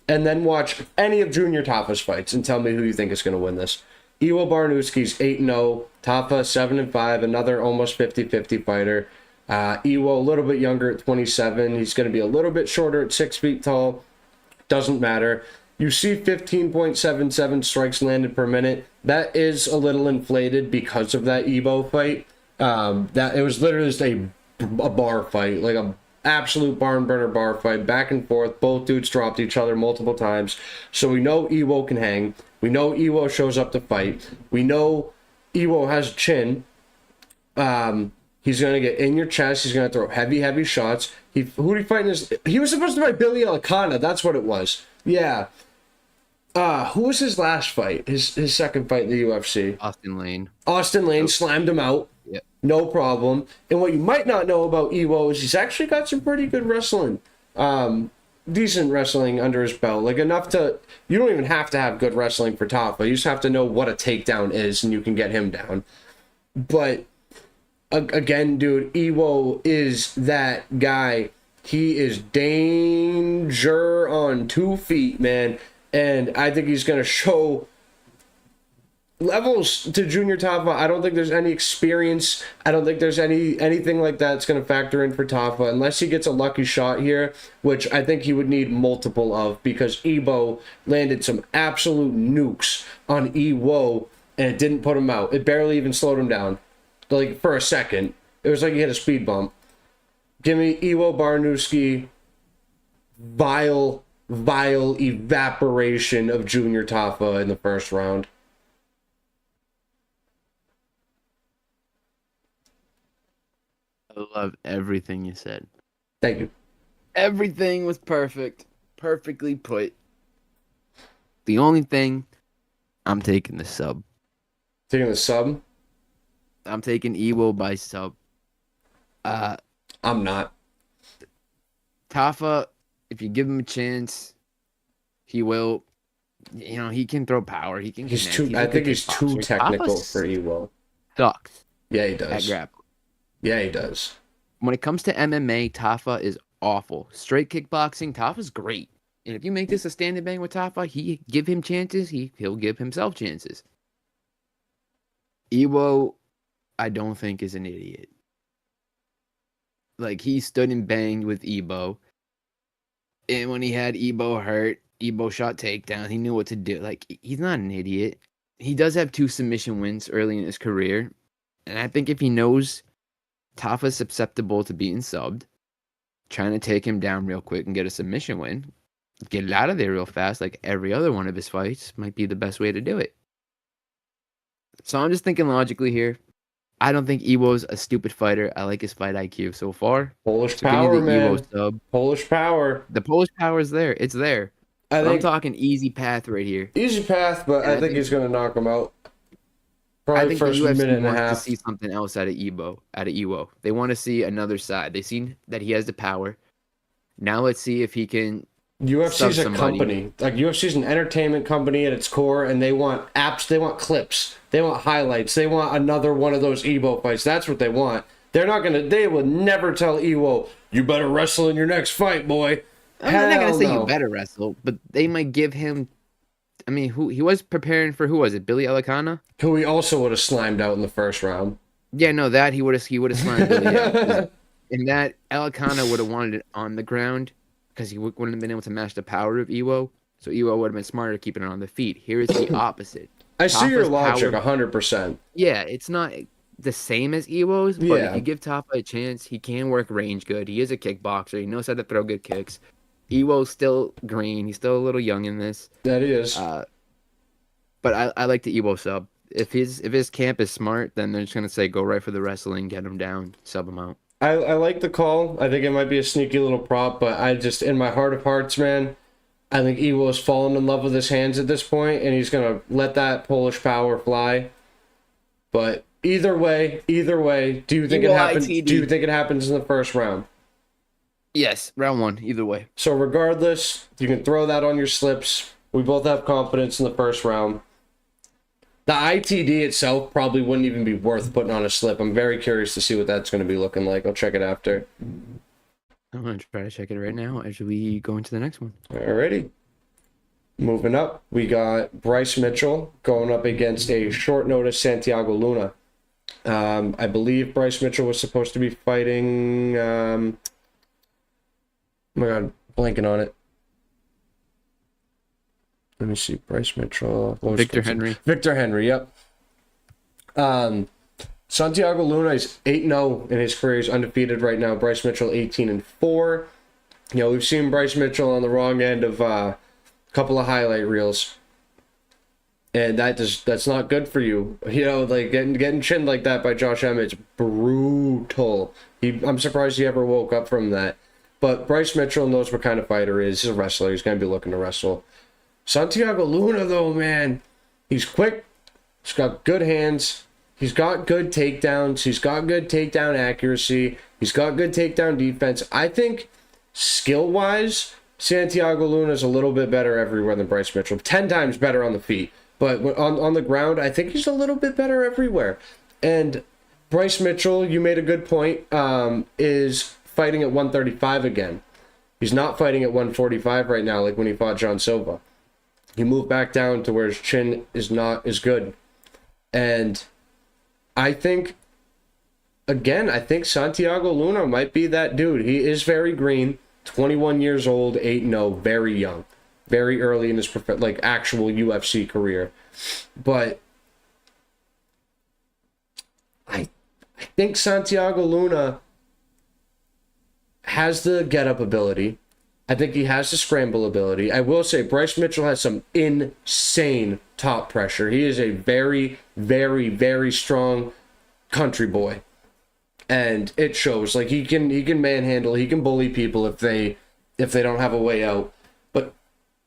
And then watch any of Junior Tafa's fights and tell me who you think is going to win this. Iwo Baranuski's 8-0, Tafa 7-5, another almost 50-50 fighter. Iwo a little bit younger at 27. He's going to be a little bit shorter at 6 feet tall. Doesn't matter. You see 15.77 strikes landed per minute. That is a little inflated because of that Ebo fight. That it was literally just a bar fight, like a absolute barn burner bar fight, back and forth. Both dudes dropped each other multiple times. So we know Iwo can hang. We know Iwo shows up to fight. We know Iwo has a chin. He's going to get in your chest. He's going to throw heavy shots. Who did he fight in this? He was supposed to fight Billy Alicana. That's what it was. Yeah. Who was his last fight? His second fight in the UFC? Austin Lane. Slammed him out. Yep. No problem. And what you might not know about Iwo is he's actually got some pretty good wrestling. Decent wrestling under his belt. Like enough to... You don't even have to have good wrestling for Tafa. You just have to know what a takedown is and you can get him down. But... Again, dude, Iwo is that guy. He is danger on 2 feet, man. And I think he's going to show levels to Junior Tafa. I don't think there's any experience. I don't think there's anything like that's going to factor in for Tafa unless he gets a lucky shot here, which I think he would need multiple of because Iwo landed some absolute nukes on Iwo and it didn't put him out. It barely even slowed him down. Like, for a second. It was like he hit a speed bump. Give me Iwo Baranuski. Vile evaporation of Junior Tafa in the first round. I love everything you said. Thank you. Everything was perfect. Perfectly put. The only thing, I'm taking the sub. Taking the sub? I'm taking Iwo by sub. I'm not. Tafa, if you give him a chance, he will. You know, he can throw power. He can. He's connect. too. I think he's too technical for Iwo. Sucks. Yeah, he At does. grappling. Yeah, he does. When it comes to MMA, Tafa is awful. Straight kickboxing, Tafa's great. And if you make this a standing bang with Tafa, he give him chances. He'll give himself chances. Iwo, I don't think is an idiot. Like, he stood and banged with Ebo. And when he had Ebo hurt, Ebo shot takedown. He knew what to do. Like, he's not an idiot. He does have 2 submission wins early in his career. And I think if he knows Tafa's susceptible to being subbed, trying to take him down real quick and get a submission win, get it out of there real fast, like every other one of his fights, might be the best way to do it. So I'm just thinking logically here. I don't think Iwo's a stupid fighter. I like his fight IQ so far. Polish So power, give me the man. Iwo sub. Polish power. The Polish power is there. It's there. I think I'm talking easy path right here. easy path, but I think he's going to knock him out. Probably think the first UFC minute and a wants to half. see something else out of Evo. They want to see another side. They've seen that he has the power. Now let's see if he can sub UFC's a somebody. company. Like UFC's an entertainment company at its core, and they want apps, they want clips, they want highlights, they want another one of those Evo fights. That's what they want. They will never tell Evo, you better wrestle in your next fight, boy. I'm not gonna Hell say no. you better wrestle, but they might give him. I mean, who he was preparing for? Who was it? Billy Elicana? Who he also would have slimed out in the first round. Yeah, no, that he would have slammed Billy out. And that Elicana would have wanted it on the ground because he wouldn't have been able to match the power of Ewo. So Ewo would have been smarter keeping it on the feet. Here is the opposite. I see your Tafa's logic power- 100%. Yeah, it's not the same as Ewo's, but Yeah. if you give Tafa a chance, he can work range good. He is a kickboxer. He knows how to throw good kicks. Ewo's still green. He's still a little young in this. That is. But I like the Ewo sub. If his camp is smart, then they're just gonna say go right for the wrestling, get him down, sub him out. I like the call. I think it might be a sneaky little prop, but I just, in my heart of hearts, man, I think Ewo's fallen in love with his hands at this point, and he's going to let that Polish power fly. But either way, do you think it Ewo happens? ITD. Do you think it happens in the first round? Yes, round one, either way. So regardless, you can throw that on your slips. We both have confidence in the first round. The ITD itself probably wouldn't even be worth putting on a slip. I'm very curious to see what that's going to be looking like. I'll check it after. I'm gonna try to check it right now as we go into the next one. Alrighty. Moving up, we got Bryce Mitchell going up against a short notice Santiago Luna. I believe Bryce Mitchell was supposed to be fighting. Oh my god, blanking on it. Let me see. Bryce Mitchell. Victor Henry. Victor Henry, yep. Santiago Luna is 8-0 in his career. He's undefeated right now. Bryce Mitchell 18-4. You know, we've seen Bryce Mitchell on the wrong end of a couple of highlight reels. And that's not good for you. You know, like getting chinned like that by Josh Emmett's brutal. I'm surprised he ever woke up from that. But Bryce Mitchell knows what kind of fighter he is. He's a wrestler. He's going to be looking to wrestle. Santiago Luna, though, man, he's quick. He's got good hands. He's got good takedowns. He's got good takedown accuracy. He's got good takedown defense. I think skill-wise, Santiago Luna is a little bit better everywhere than Bryce Mitchell. 10 times better on the feet. But on the ground, I think he's a little bit better everywhere. And Bryce Mitchell, you made a good point, is fighting at 135 again. He's not fighting at 145 right now like when he fought John Silva. He moved back down to where his chin is not as good. And I think Santiago Luna might be that dude. He is very green, 21 years old, 8-0, very young. Very early in his actual UFC career. But I think Santiago Luna has the get-up ability. I think he has the scramble ability. I will say Bryce Mitchell has some insane top pressure. He is a very, very, very strong country boy. And it shows. Like he can manhandle, he can bully people if they don't have a way out. But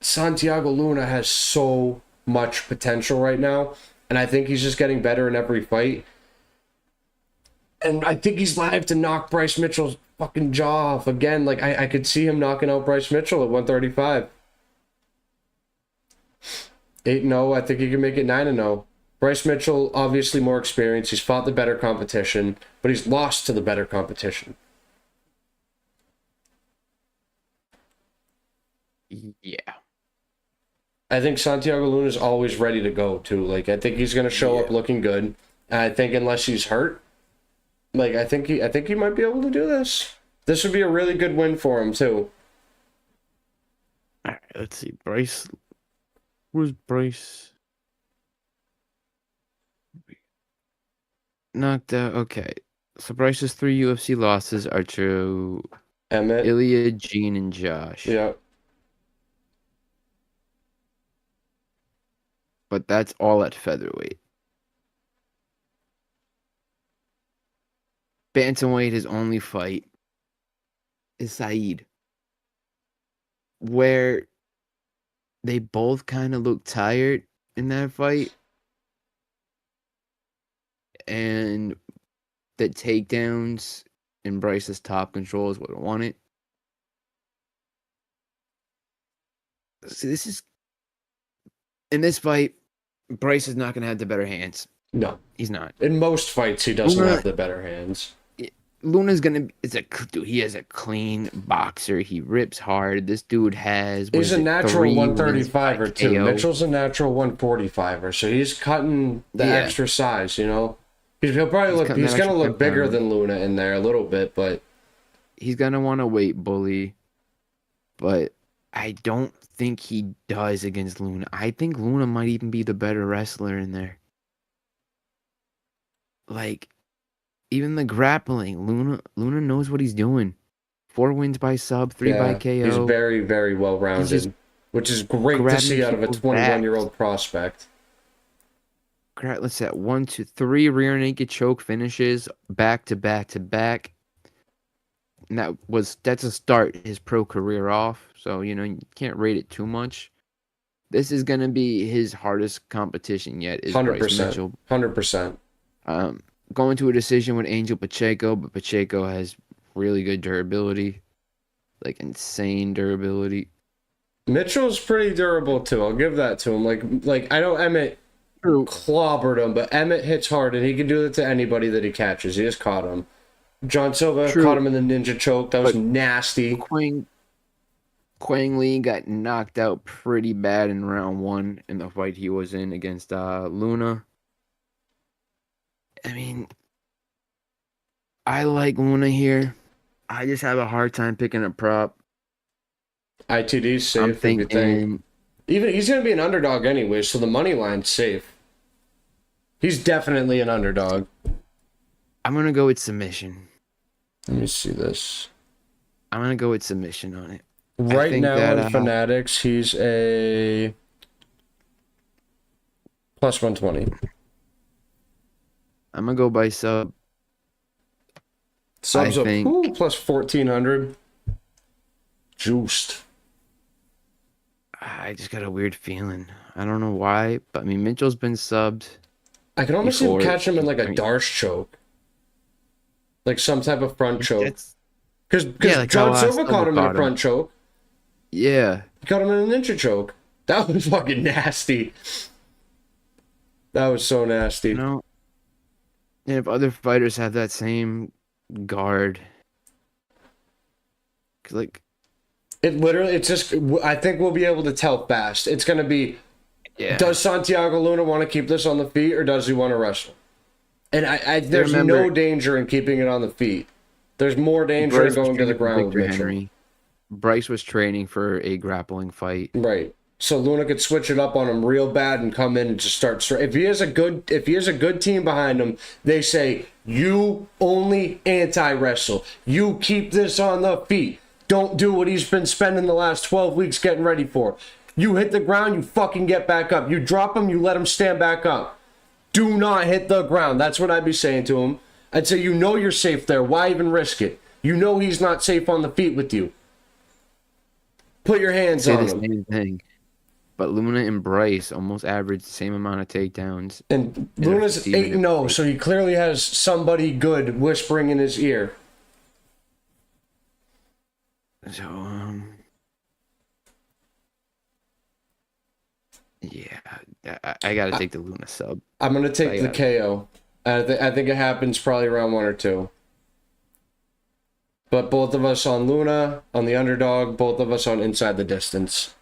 Santiago Luna has so much potential right now. And I think he's just getting better in every fight. And I think he's live to knock Bryce Mitchell's fucking jaw off again. Like I could see him knocking out Bryce Mitchell at 135. 8-0. I think he can make it 9-0. Bryce Mitchell, obviously more experienced. He's fought the better competition, but he's lost to the better competition. Yeah. I think Santiago Luna is always ready to go too. Like I think he's gonna show up looking good. And I think unless he's hurt, I think he might be able to do this. This would be a really good win for him too. All right, let's see. Bryce. Where's Bryce? Knocked out. Okay. So Bryce's 3 UFC losses are to Emmett. Ilya, Gene, and Josh. Yeah. But that's all at featherweight. Bantamweight, his only fight is Saeed, where they both kind of look tired in that fight. and the takedowns and Bryce's top control is what I wanted. So this is in this fight, Bryce is not going to have the better hands. No. He's not. In most fights, he doesn't Luna- have the better hands. Luna's gonna dude. He is a clean boxer. He rips hard. This dude has. He's a natural 135er too. KO. Mitchell's a natural 145er, so he's cutting the extra size. You know, he'll probably look. He's gonna look bigger than Luna in there a little bit, but he's gonna want to weight bully. But I don't think he does against Luna. I think Luna might even be the better wrestler in there. Like. Even the grappling, Luna knows what he's doing. 4 wins by sub, 3 by KO. He's very, very well rounded, which is great to see out of a 21-year-old prospect. Let's see, 1, 2, 3 rear naked choke finishes back to back to back. And that's a start his pro career off. So you can't rate it too much. This is gonna be his hardest competition yet. 100%. 100%. Going to a decision with Angel Pacheco, but Pacheco has really good durability, like insane durability. Mitchell's pretty durable too. I'll give that to him. Like I know Emmett clobbered him, but Emmett hits hard, and he can do that to anybody that he catches. He just caught him. John Silva caught him in the ninja choke. That was nasty. Quang Lee got knocked out pretty bad in round 1 in the fight he was in against Luna. I mean, I like Luna here. I just have a hard time picking a prop. ITD's safe. I'm thinking, even he's going to be an underdog anyway, so the money line's safe. He's definitely an underdog. I'm going to go with submission. Let me see this. I'm going to go with submission on it. Right now in Fanatics, he's a plus 120. I'm going to go by sub. Subs up plus 1,400. Juiced. I just got a weird feeling. I don't know why, but I mean, Mitchell's been subbed. I can almost catch him in like a Darce choke. Like some type of front choke. Because like John Silva caught him in a front choke. Yeah. He caught him in a ninja choke. That was fucking nasty. That was so nasty. And if other fighters have that same guard, like, it's just, I think we'll be able to tell fast. It's going to be, does Santiago Luna want to keep this on the feet, or does he want to wrestle? And there's no danger in keeping it on the feet. There's more danger in going to the ground with Mitchell. Bryce was training for a grappling fight. Right. So Luna could switch it up on him real bad and come in and just start. If he has a good team behind him, they say, you only anti-wrestle. You keep this on the feet. Don't do what he's been spending the last 12 weeks getting ready for. You hit the ground, you fucking get back up. You drop him, you let him stand back up. Do not hit the ground. That's what I'd be saying to him. I'd say, you're safe there. Why even risk it? You know he's not safe on the feet with you. Put your hands on him. Same thing. But Luna and Bryce almost average the same amount of takedowns. And Luna's 8-0, so he clearly has somebody good whispering in his ear. So, yeah, I got to take the Luna sub. I'm going to take the KO. I think it happens probably around 1 or 2. But both of us on Luna, on the underdog, both of us on inside the distance.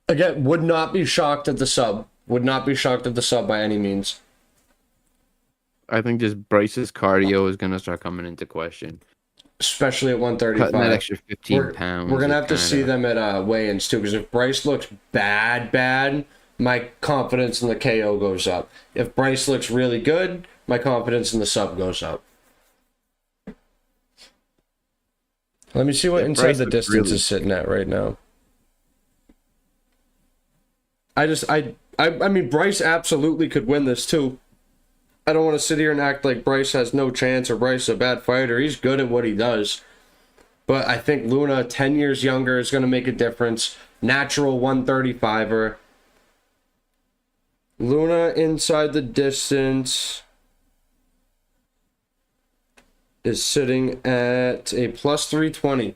Again, would not be shocked at the sub. Would not be shocked at the sub by any means. I think just Bryce's cardio is going to start coming into question. Especially at 135. Cutting that extra 15 pounds. We're going to have to see them at weigh-ins too, because if Bryce looks bad, my confidence in the KO goes up. If Bryce looks really good, my confidence in the sub goes up. Let me see what inside the distance is sitting at right now. I mean, Bryce absolutely could win this too. I don't want to sit here and act like Bryce has no chance or Bryce is a bad fighter. He's good at what he does. But I think Luna, 10 years younger, is going to make a difference. Natural 135er. Luna inside the distance. is sitting at a plus 320.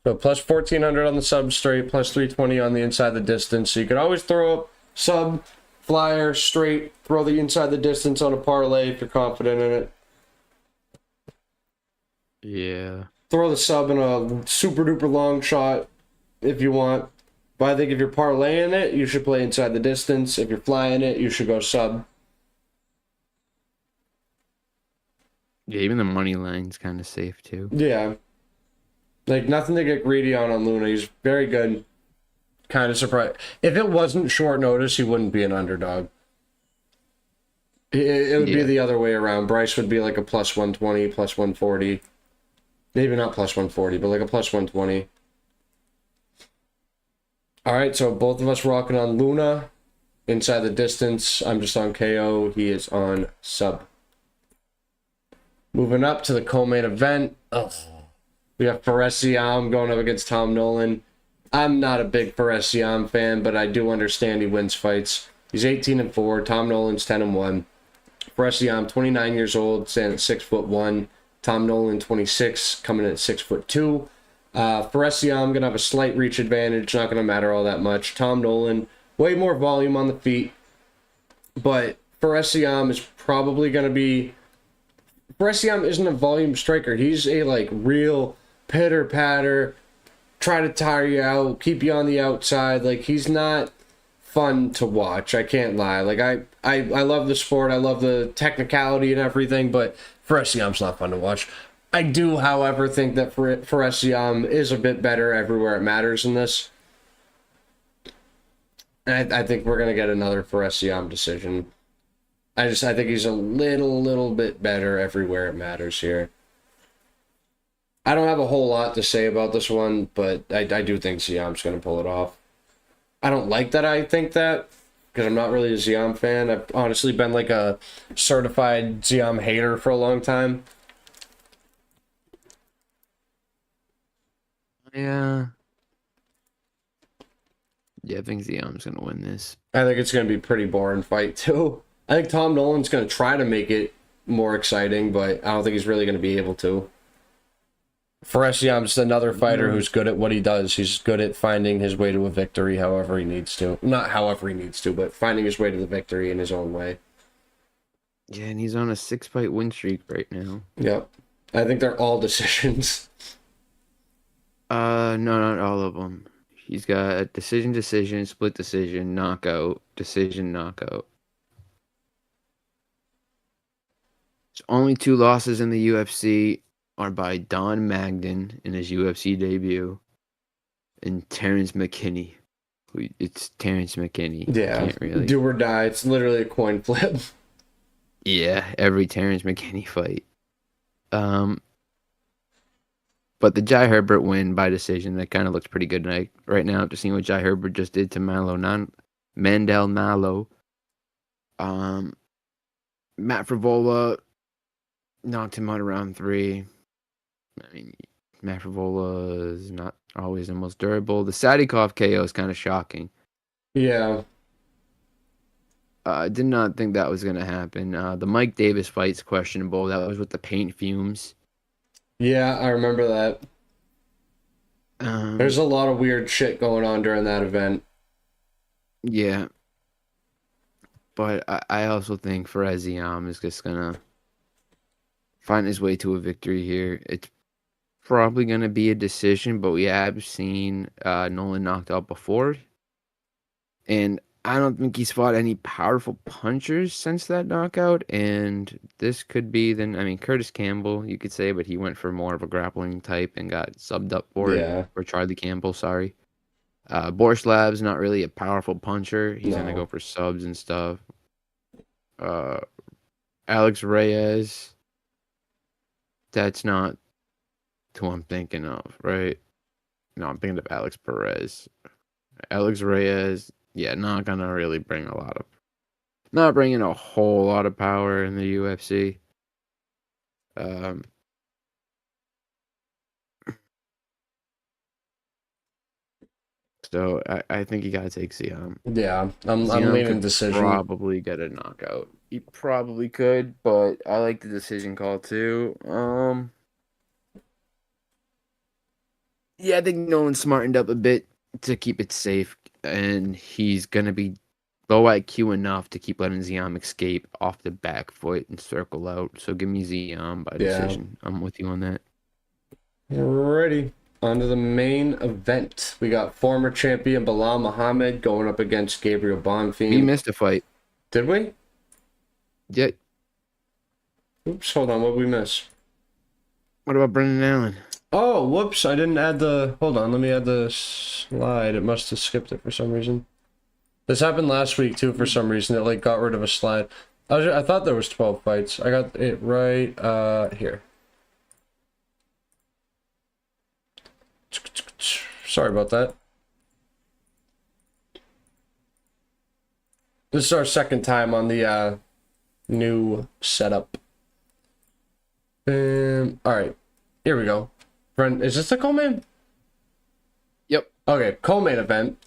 So plus 1400 on the sub straight, plus 320 on the inside the distance. So you could always throw up sub, flyer, straight, throw the inside the distance on a parlay if you're confident in it. Yeah. Throw the sub in a super duper long shot if you want. But I think if you're parlaying it, you should play inside the distance. If you're flying it, you should go sub. Yeah, even the money line's kind of safe too. Yeah. Like, nothing to get greedy on Luna. He's very good. Kind of surprised. If it wasn't short notice, he wouldn't be an underdog. It would be the other way around. Bryce would be like a plus 120, plus 140. Maybe not plus 140, but like a plus 120. All right, so both of us rocking on Luna. Inside the distance, I'm just on KO. He is on sub. Moving up to the co-main event. Ugh. We have Faresiam going up against Tom Nolan. I'm not a big Faresiam fan, but I do understand he wins fights. He's 18-4. Tom Nolan's 10-1. Faresiam, 29 years old, standing at 6'1". Tom Nolan, 26, coming in at 6'2". Faresiam gonna have a slight reach advantage. Not gonna matter all that much. Tom Nolan, way more volume on the feet, but Faresiam is probably gonna be. Faresiam isn't a volume striker. He's a like real pitter patter, try to tire you out, keep you on the outside. Like, he's not fun to watch. I can't lie. Like, I love the sport. I love the technicality and everything, but Faresiam's not fun to watch. I do, however, think that Faresiam is a bit better everywhere it matters in this. And I think we're gonna get another Faresiam decision. I think he's a little bit better everywhere it matters here. I don't have a whole lot to say about this one, but I do think Ziam's going to pull it off. I don't like that I think that, because I'm not really a Ziam fan. I've honestly been like a certified Ziam hater for a long time. Yeah. Yeah, I think Ziam's going to win this. I think it's going to be a pretty boring fight, too. I think Tom Nolan's going to try to make it more exciting, but I don't think he's really going to be able to. Faresiam's another fighter who's good at what he does. He's good at finding his way to a victory however he needs to. Not however he needs to, but finding his way to the victory in his own way. Yeah, and he's on a 6-fight win streak right now. Yep. I think they're all decisions. No, not all of them. He's got a decision, split decision, knockout, decision, knockout. His only 2 losses in the UFC are by Don Magden in his UFC debut and Terrence McKinney. It's Terrence McKinney. Yeah, Can't really. Do or die. It's literally a coin flip. Yeah, every Terrence McKinney fight. But the Jai Herbert win by decision, that kind of looks pretty good right now after seeing what Jai Herbert just did to Mandel Malo. Matt Frivola knocked him out around 3. I mean, Matt Frivola is not always the most durable. The Sadikov KO is kind of shocking. Yeah. I did not think that was going to happen. The Mike Davis fight's questionable. That was with the paint fumes. Yeah, I remember that. There's a lot of weird shit going on during that event. Yeah. But I also think Faresiam is just going to find his way to a victory here. It's probably going to be a decision, but we have seen Nolan knocked out before. And I don't think he's fought any powerful punchers since that knockout. And this could be Curtis Campbell, you could say, but he went for more of a grappling type and got subbed up for it. Or Charlie Campbell, sorry. Borslav's not really a powerful puncher. He's going to go for subs and stuff. Alex Reyes. That's not who I'm thinking of, right? No, I'm thinking of Alex Perez. Alex Reyes, yeah, not gonna really bring not bringing a whole lot of power in the UFC. So I think you gotta take Ziam. Yeah, I'm Ziam leaning could decision. probably get a knockout. He probably could, but I like the decision call too. Yeah, I think Nolan smartened up a bit to keep it safe, and he's gonna be low IQ enough to keep letting Ziam escape off the back foot and circle out. So give me Ziam by Yeah. decision. I'm with you on that. Alrighty. On to the main event. We got former champion Belal Muhammad going up against Gabriel Bonfim. We missed a fight. Did we? Yeah. Oops, hold on. What did we miss? What about Brendan Allen? Oh, whoops. I didn't add the... Hold on. Let me add the slide. It must have skipped it for some reason. This happened last week, too, for some reason. It, like, got rid of a slide. I thought there was 12 fights. I got it right here. Sorry about that. This is our second time on the new setup. All right, here we go. Brent, is this the co-main? Yep. Okay, co-main event.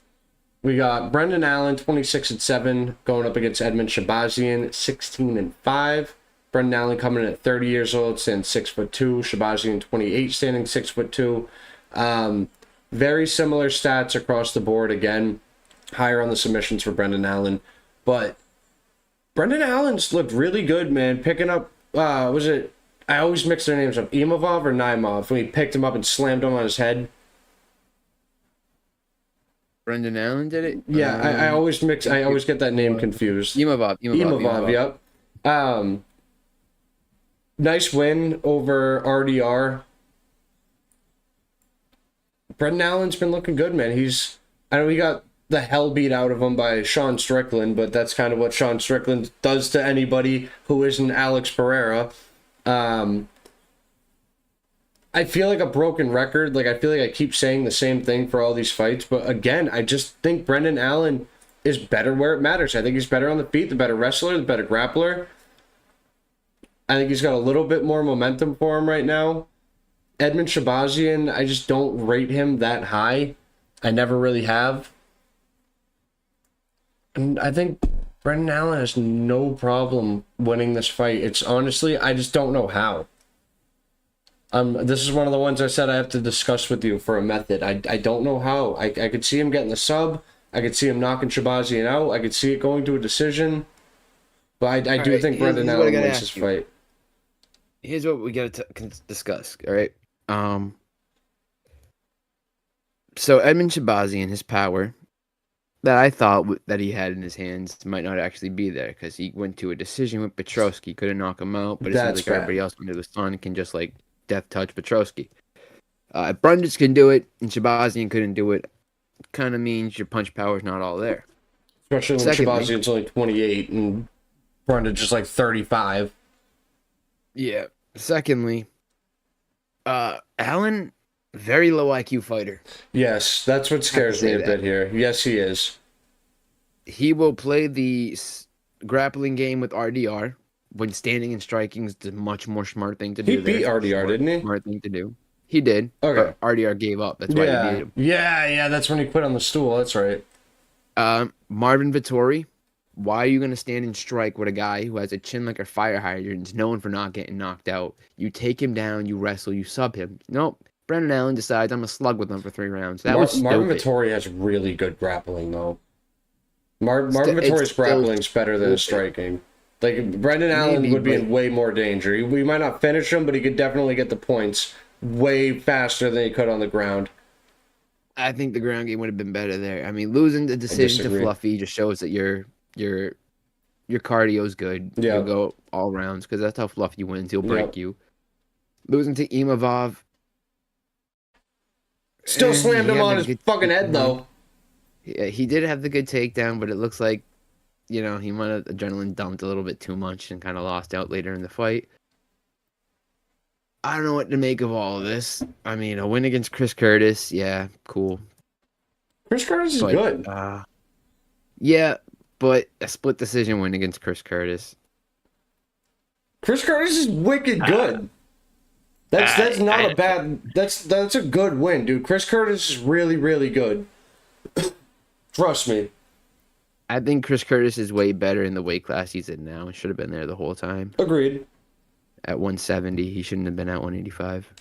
We got Brendan Allen, 26-7, going up against Edmund Shabazian, 16-5. Brendan Allen coming in at 30 years old, standing 6'2". Shabazian, 28, standing 6'2". Very similar stats across the board. Again, higher on the submissions for Brendan Allen, but Brendan Allen's looked really good, man. Picking up, was it? I always mix their names up. Imavov or Naimov when he picked him up and slammed him on his head. Brendan Allen did it? Yeah, I always mix. I always get that name confused. Imavov. Yep. Nice win over RDR. Brendan Allen's been looking good, man. I know he got the hell beat out of him by Sean Strickland, but that's kind of what Sean Strickland does to anybody who isn't Alex Pereira. I feel like a broken record. Like, I feel like I keep saying the same thing for all these fights, but again, I just think Brendan Allen is better where it matters. I think he's better on the feet, the better wrestler, the better grappler. I think he's got a little bit more momentum for him right now. Edmund Shabazian, I just don't rate him that high. I never really have. And I think Brendan Allen has no problem winning this fight. It's honestly, I just don't know how. This is one of the ones I said I have to discuss with you for a method. I don't know how. I could see him getting the sub. I could see him knocking Shabazian out. I could see it going to a decision. But I do think Brendan Allen wins this fight. Here's what we got to discuss, all right? So Edmund Shabazian, his power that I thought that he had in his hands might not actually be there because he went to a decision with Petrosky, couldn't knock him out, but it seems like everybody else under the sun can just like death touch Petrosky. If Brundage can do it and Shabazian couldn't do it, kind of means your punch power is not all there. Especially when Shabazian's only 28 and Brundage is like 35. Yeah. Secondly, Allen, very low IQ fighter. Yes, that's what scares me a bit here. Yes, he is. He will play the grappling game with RDR when standing and striking is the much more smart thing to do. He beat RDR, didn't he? Smart thing to do. He did. Okay. RDR gave up. That's why he beat him. Yeah, that's when he quit on the stool. That's right. Marvin Vittori, why are you going to stand and strike with a guy who has a chin like a fire hydrant, is known for not getting knocked out? You take him down, you wrestle, you sub him. Nope. Brendan Allen decides I'm going to slug with him for 3 rounds. That was stupid. Marvin Vittori has really good grappling, though. Marvin Vittori's grappling is better than his striking. Like, Brendan Allen would be in way more danger. We might not finish him, but he could definitely get the points way faster than he could on the ground. I think the ground game would have been better there. I mean, losing the decision to Fluffy just shows that your cardio's good. Yeah. You'll go all rounds because that's how Fluffy wins. He'll break you. Losing to Imavov. Still slammed him on his fucking head, though. Yeah, he did have the good takedown, but it looks like, he might have adrenaline dumped a little bit too much and kind of lost out later in the fight. I don't know what to make of all of this. I mean, a win against Chris Curtis, yeah, cool. Chris Curtis is good. Yeah, but a split decision win against Chris Curtis. Chris Curtis is wicked good. That's not a bad. That's a good win, dude. Chris Curtis is really, really good. Trust me. I think Chris Curtis is way better in the weight class he's in now and should have been there the whole time. Agreed. At 170, he shouldn't have been at 185.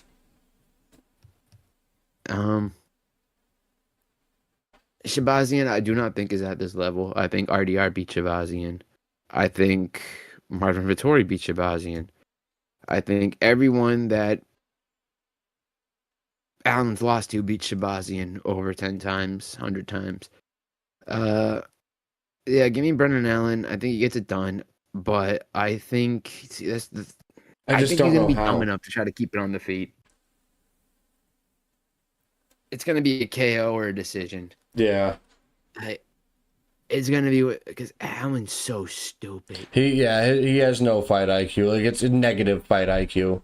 Shabazian, I do not think is at this level. I think RDR beat Shabazian. I think Marvin Vittori beat Shabazian. I think everyone that Allen's lost to beat Shabazian over 10 times, 100 times. Yeah, give me Brendan Allen. I think he gets it done. But I think I just think don't he's know gonna be how. dumb enough to try to keep it on the feet. It's gonna be a KO or a decision. Yeah. It's gonna be because Allen's so stupid. He has no fight IQ. Like, it's a negative fight IQ.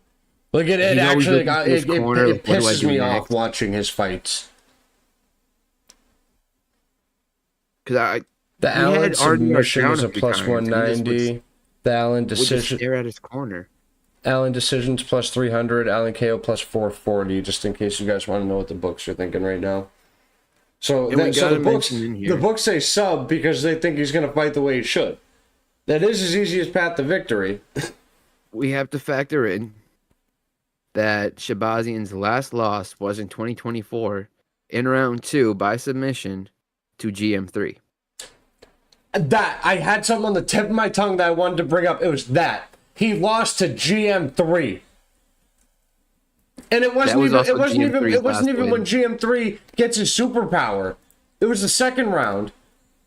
Like, it He's always actually looking for his corner, it what do I pisses do me next? off watching his fights. Because The Allen submission is a plus Would 190. The Allen just decision. stare at his corner. Allen decisions plus 300. Allen KO plus 440. Just in case you guys want to know what the books are thinking right now. So, And we so gotta the books mention in here- the books say sub because they think he's going to fight the way he should. That is his easiest path to victory. We have to factor in that Shabazian's last loss was in 2024 in round 2 by submission to GM3. That I had something on the tip of my tongue that I wanted to bring up. It was that he lost to GM3, and it wasn't even when GM3 gets his superpower. It was the second round.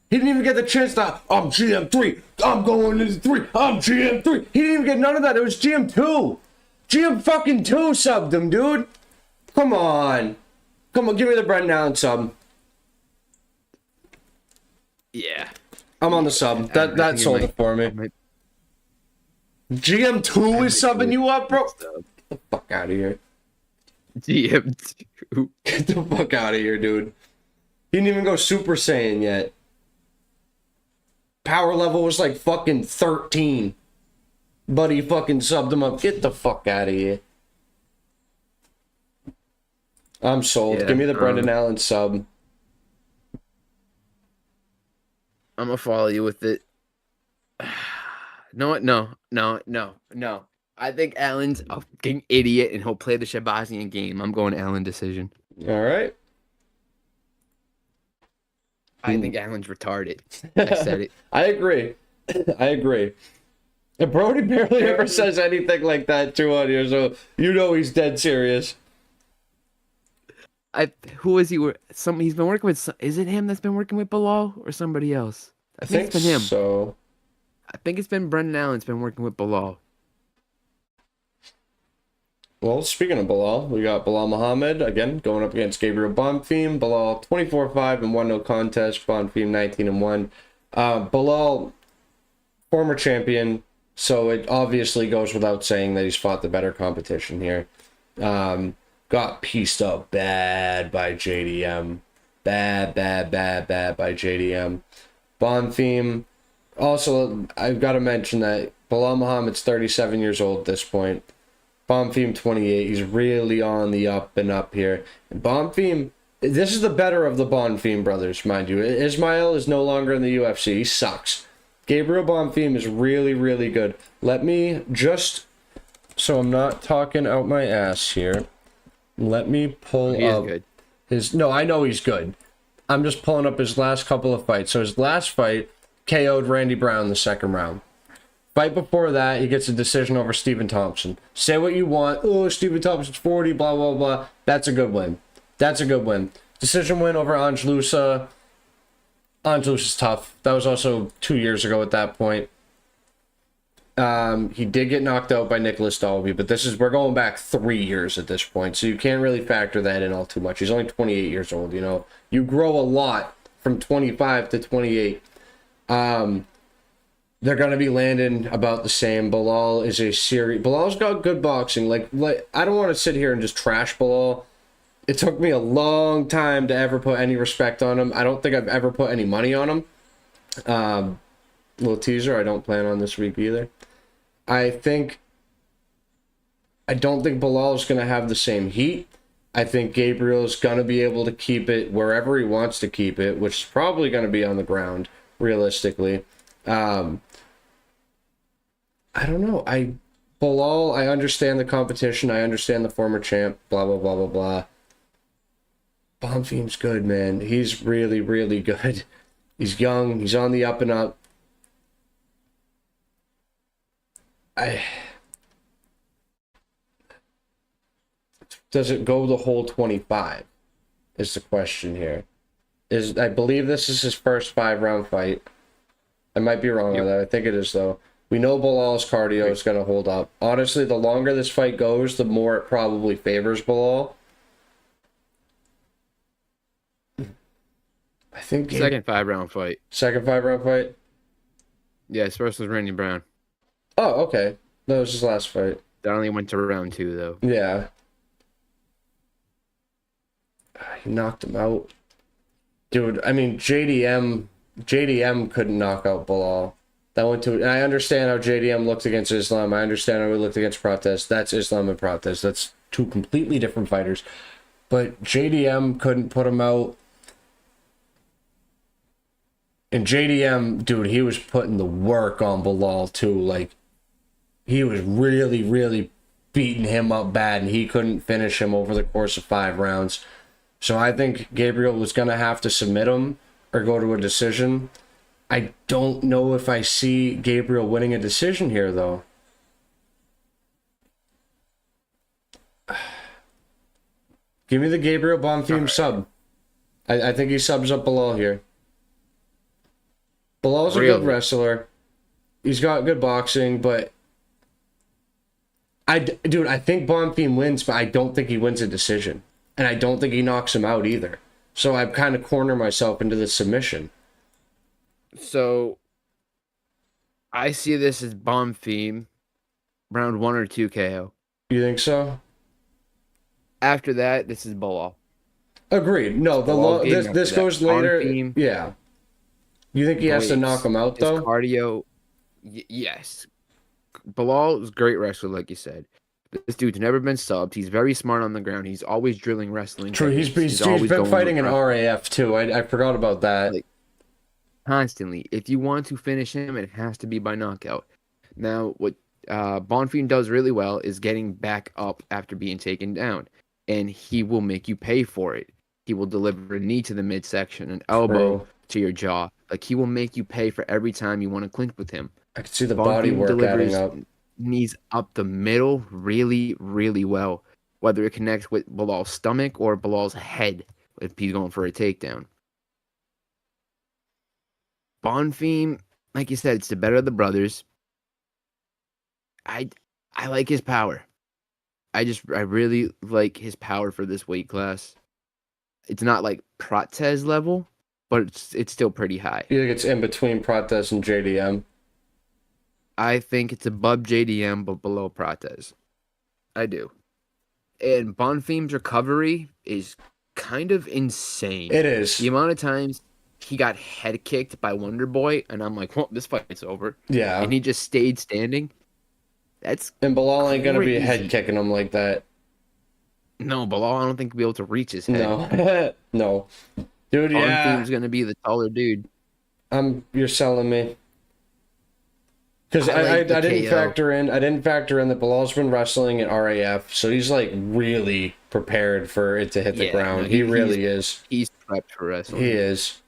He didn't even get the chance to. I'm GM3. I'm going into 3. I'm GM3. He didn't even get none of that. It was GM2. GM fucking 2 subbed him, dude. Come on, give me the Brendan Allen sub. Yeah. I'm on the sub. That sold it for me. GM2 is subbing you up, bro. Get the fuck out of here. GM2. Get the fuck out of here, dude. He didn't even go Super Saiyan yet. Power level was like fucking 13. But he fucking subbed him up. Get the fuck out of here. I'm sold. Yeah, Give me the Brendan Allen sub. I'm gonna follow you with it. No. I think Allen's a fucking idiot and he'll play the Shabazian game. I'm going Allen decision. All right. I think Allen's retarded. I said it. I agree. And Brody barely ever says anything like that too on here, so you know he's dead serious. Who is he? He's been working with. Is it him that's been working with Belal or somebody else? I think it's been him. so. I think it's been Brendan Allen's been working with Belal. Well, speaking of Belal, we got Belal Muhammad, again, going up against Gabriel Bonfim. Belal 24-5 and 1-0 contest. Bonfim 19-1. Belal, former champion, so it obviously goes without saying that he's fought the better competition here. Got pieced up bad by JDM. Bad by JDM. Bonfim, also, I've got to mention that Belal Muhammad's 37 years old at this point. Bonfim 28. He's really on the up and up here. And Bonfim, this is the better of the Bonfim brothers, mind you. Ismail is no longer in the UFC. He sucks. Gabriel Bonfim is really, really good. Let me just, so I'm not talking out my ass here, let me pull up Good. his, no, I know he's good. I'm just pulling up his last couple of fights. So his last fight, KO'd Randy Brown in the second round. Fight before that, he gets a decision over Stephen Thompson. Say what you want. Oh, Stephen Thompson's 40, blah, blah, blah. That's a good win. Decision win over Angelusa. Angelusa's tough. That was also 2 years ago at that point. He did get knocked out by Nicholas Dalby, but we're going back 3 years at this point, so you can't really factor that in all too much. He's only 28 years old, you know. You grow a lot from 25 to 28. They're going to be landing about the same. Belal's got good boxing. Like I don't want to sit here and just trash Belal. It took me a long time to ever put any respect on him. I don't think I've ever put any money on him. Little teaser, I don't plan on this week either. I don't think Belal's going to have the same heat. I think Gabriel's going to be able to keep it wherever he wants to keep it, which is probably going to be on the ground, realistically. I don't know. Belal, I understand the competition. I understand the former champ, blah, blah, blah, blah, blah. Bonfim's good, man. He's really, really good. He's young. He's on the up and up. Does it go the whole 25? Is the question here. I believe this is his first 5-round fight. I might be wrong on that. I think it is, though. We know Belal's cardio is going to hold up. Honestly, the longer this fight goes, the more it probably favors Belal. I think Second 5-round fight. Second 5-round fight? Yeah, his first was Randy Brown. Oh, okay. That was his last fight. That only went to round 2, though. Yeah. He knocked him out. Dude, I mean, JDM couldn't knock out Belal. That went to, and I understand how JDM looked against Islam. I understand how he looked against Protest. That's Islam and Protest. That's two completely different fighters. But JDM couldn't put him out. And JDM, dude, he was putting the work on Belal too. Like, he was really, really beating him up bad, and he couldn't finish him over the course of 5 rounds. So I think Gabriel was going to have to submit him or go to a decision. I don't know if I see Gabriel winning a decision here, though. Give me the Gabriel Bonfim sub. I think he subs up Belal here. Belal's a good wrestler. He's got good boxing, but I think Bonfim wins, but I don't think he wins a decision. And I don't think he knocks him out either. So I've kind of cornered myself into the submission. So I see this as Bonfim, round 1 or 2 KO. You think so? After that, this is Belal. Agreed. No, this goes later. Bonfim, yeah. You think he has to knock him out, though? His cardio, yes. Belal is a great wrestler, like you said. This dude's never been subbed. He's very smart on the ground. He's always drilling wrestling. True, he's been fighting in RAF, too. I forgot about that. Like, constantly. If you want to finish him, it has to be by knockout. Now, what Bonfim does really well is getting back up after being taken down. And he will make you pay for it. He will deliver a knee to the midsection, an elbow to your jaw. Like, he will make you pay for every time you want to clinch with him. I can see the body work adding up. Knees up the middle really, really well. Whether it connects with Belal's stomach or Belal's head if he's going for a takedown. Bonfim, like you said, it's the better of the brothers. I like his power. I really like his power for this weight class. It's not like Protez level, but it's still pretty high. You think it's in between Protez and JDM? I think it's above JDM, but below Protez. I do. And Bonfim's recovery is kind of insane. It is. The amount of times he got head kicked by Wonder Boy, and I'm like, well, this fight's over. Yeah. And he just stayed standing. That's And Belal ain't going to be head kicking him like that. No, Belal, I don't think he'll be able to reach his head. No. No. Dude, Bonfim's going to be the taller dude. You're selling me. Because I didn't factor in that Belal's been wrestling at RAF, so he's like really prepared for it to hit the ground. No, he really is. He's prepped for wrestling. He is.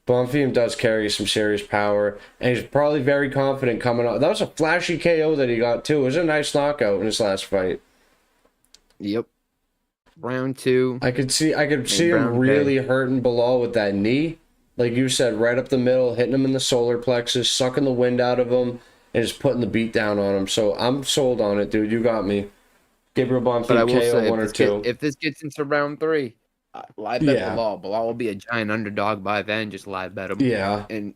Bonfim does carry some serious power, and he's probably very confident coming out. That was a flashy KO that he got too. It was a nice knockout in his last fight. Yep. Round 2. I could see him really hurting Belal with that knee. Like you said, right up the middle, hitting him in the solar plexus, sucking the wind out of him, and just putting the beat down on him. So I'm sold on it, dude. You got me. Gabriel Bonfim KO 1 or 2. If this gets into round 3, live bet Belal. Belal will be a giant underdog by then. Just live bet him. Yeah. And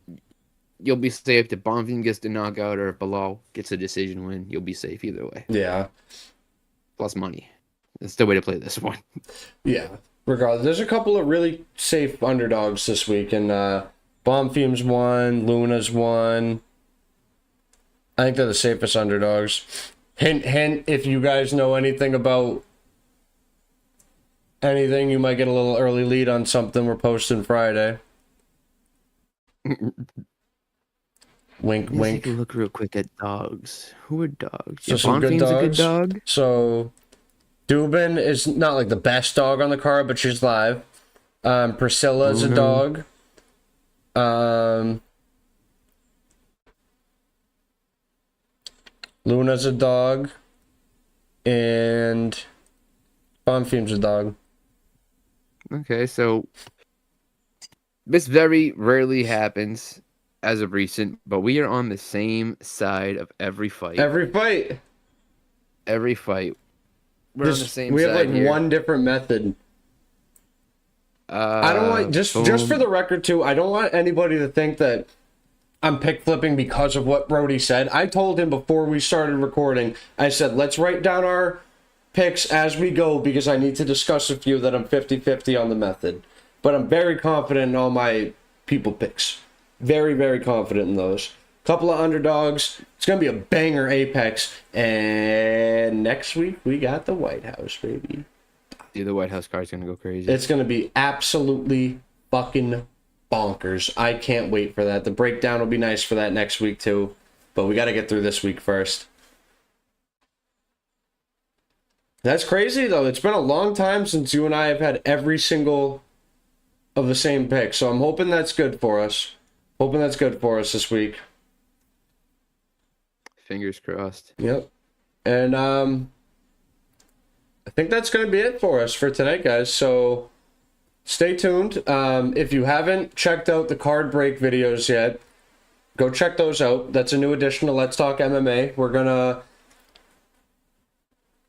you'll be safe if Bonfim gets the knockout or if Belal gets a decision win. You'll be safe either way. Yeah. Plus money. That's the way to play this one. Yeah. Regardless, there's a couple of really safe underdogs this week, and Bonfim's one, Luna's one. I think they're the safest underdogs. Hint, hint, if you guys know anything about anything, you might get a little early lead on something we're posting Friday. Wink, Let's wink. take a look real quick at dogs. Who are dogs? So some good Bonfim's a good dogs. dog. So Dubin is not like the best dog on the card, but she's live. Priscilla's a dog. Luna's a dog. And Bonfim's a dog. Okay, so this very rarely happens as of recent, but we are on the same side of every fight. Every fight. Every fight. We're on the same we side have like here. one different method. I don't want just for the record too. I don't want anybody to think that I'm pick flipping because of what Brody said. I told him before we started recording. I said let's write down our picks as we go because I need to discuss a few that I'm 50-50 on the method. But I'm very confident in all my people picks. Very, very confident in those. Couple of underdogs. It's gonna be a banger Apex. And next week we got the White House, baby. Dude, the White House card's gonna go crazy. It's gonna be absolutely fucking bonkers. I can't wait for that. The breakdown will be nice for that next week too. But we gotta get through this week first. That's crazy though. It's been a long time since you and I have had every single of the same pick. So I'm hoping that's good for us. Hoping that's good for us this week. Fingers crossed. Yep. And I think that's going to be it for us for tonight, guys. So stay tuned. If you haven't checked out the card break videos yet, go check those out. That's a new addition to Let's Talk MMA. We're gonna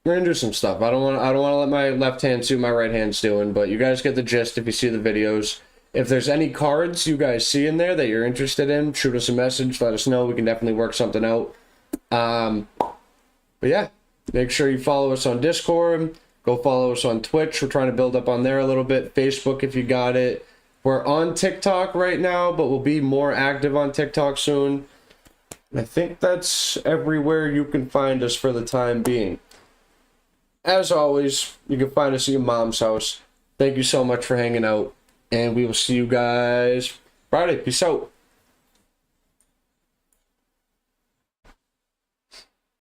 do some stuff. I don't want to let my left hand see what my right hand's doing, but you guys get the gist if you see the videos. If there's any cards you guys see in there that you're interested in, shoot us a message, let us know. We can definitely work something out. But yeah, make sure you follow us on Discord. Go follow us on Twitch. We're trying to build up on there a little bit. Facebook if you got it. We're on TikTok right now, but we'll be more active on TikTok soon. I think that's everywhere you can find us for the time being. As always, you can find us at your mom's house. Thank you so much for hanging out. And we will see you guys Friday. Peace out.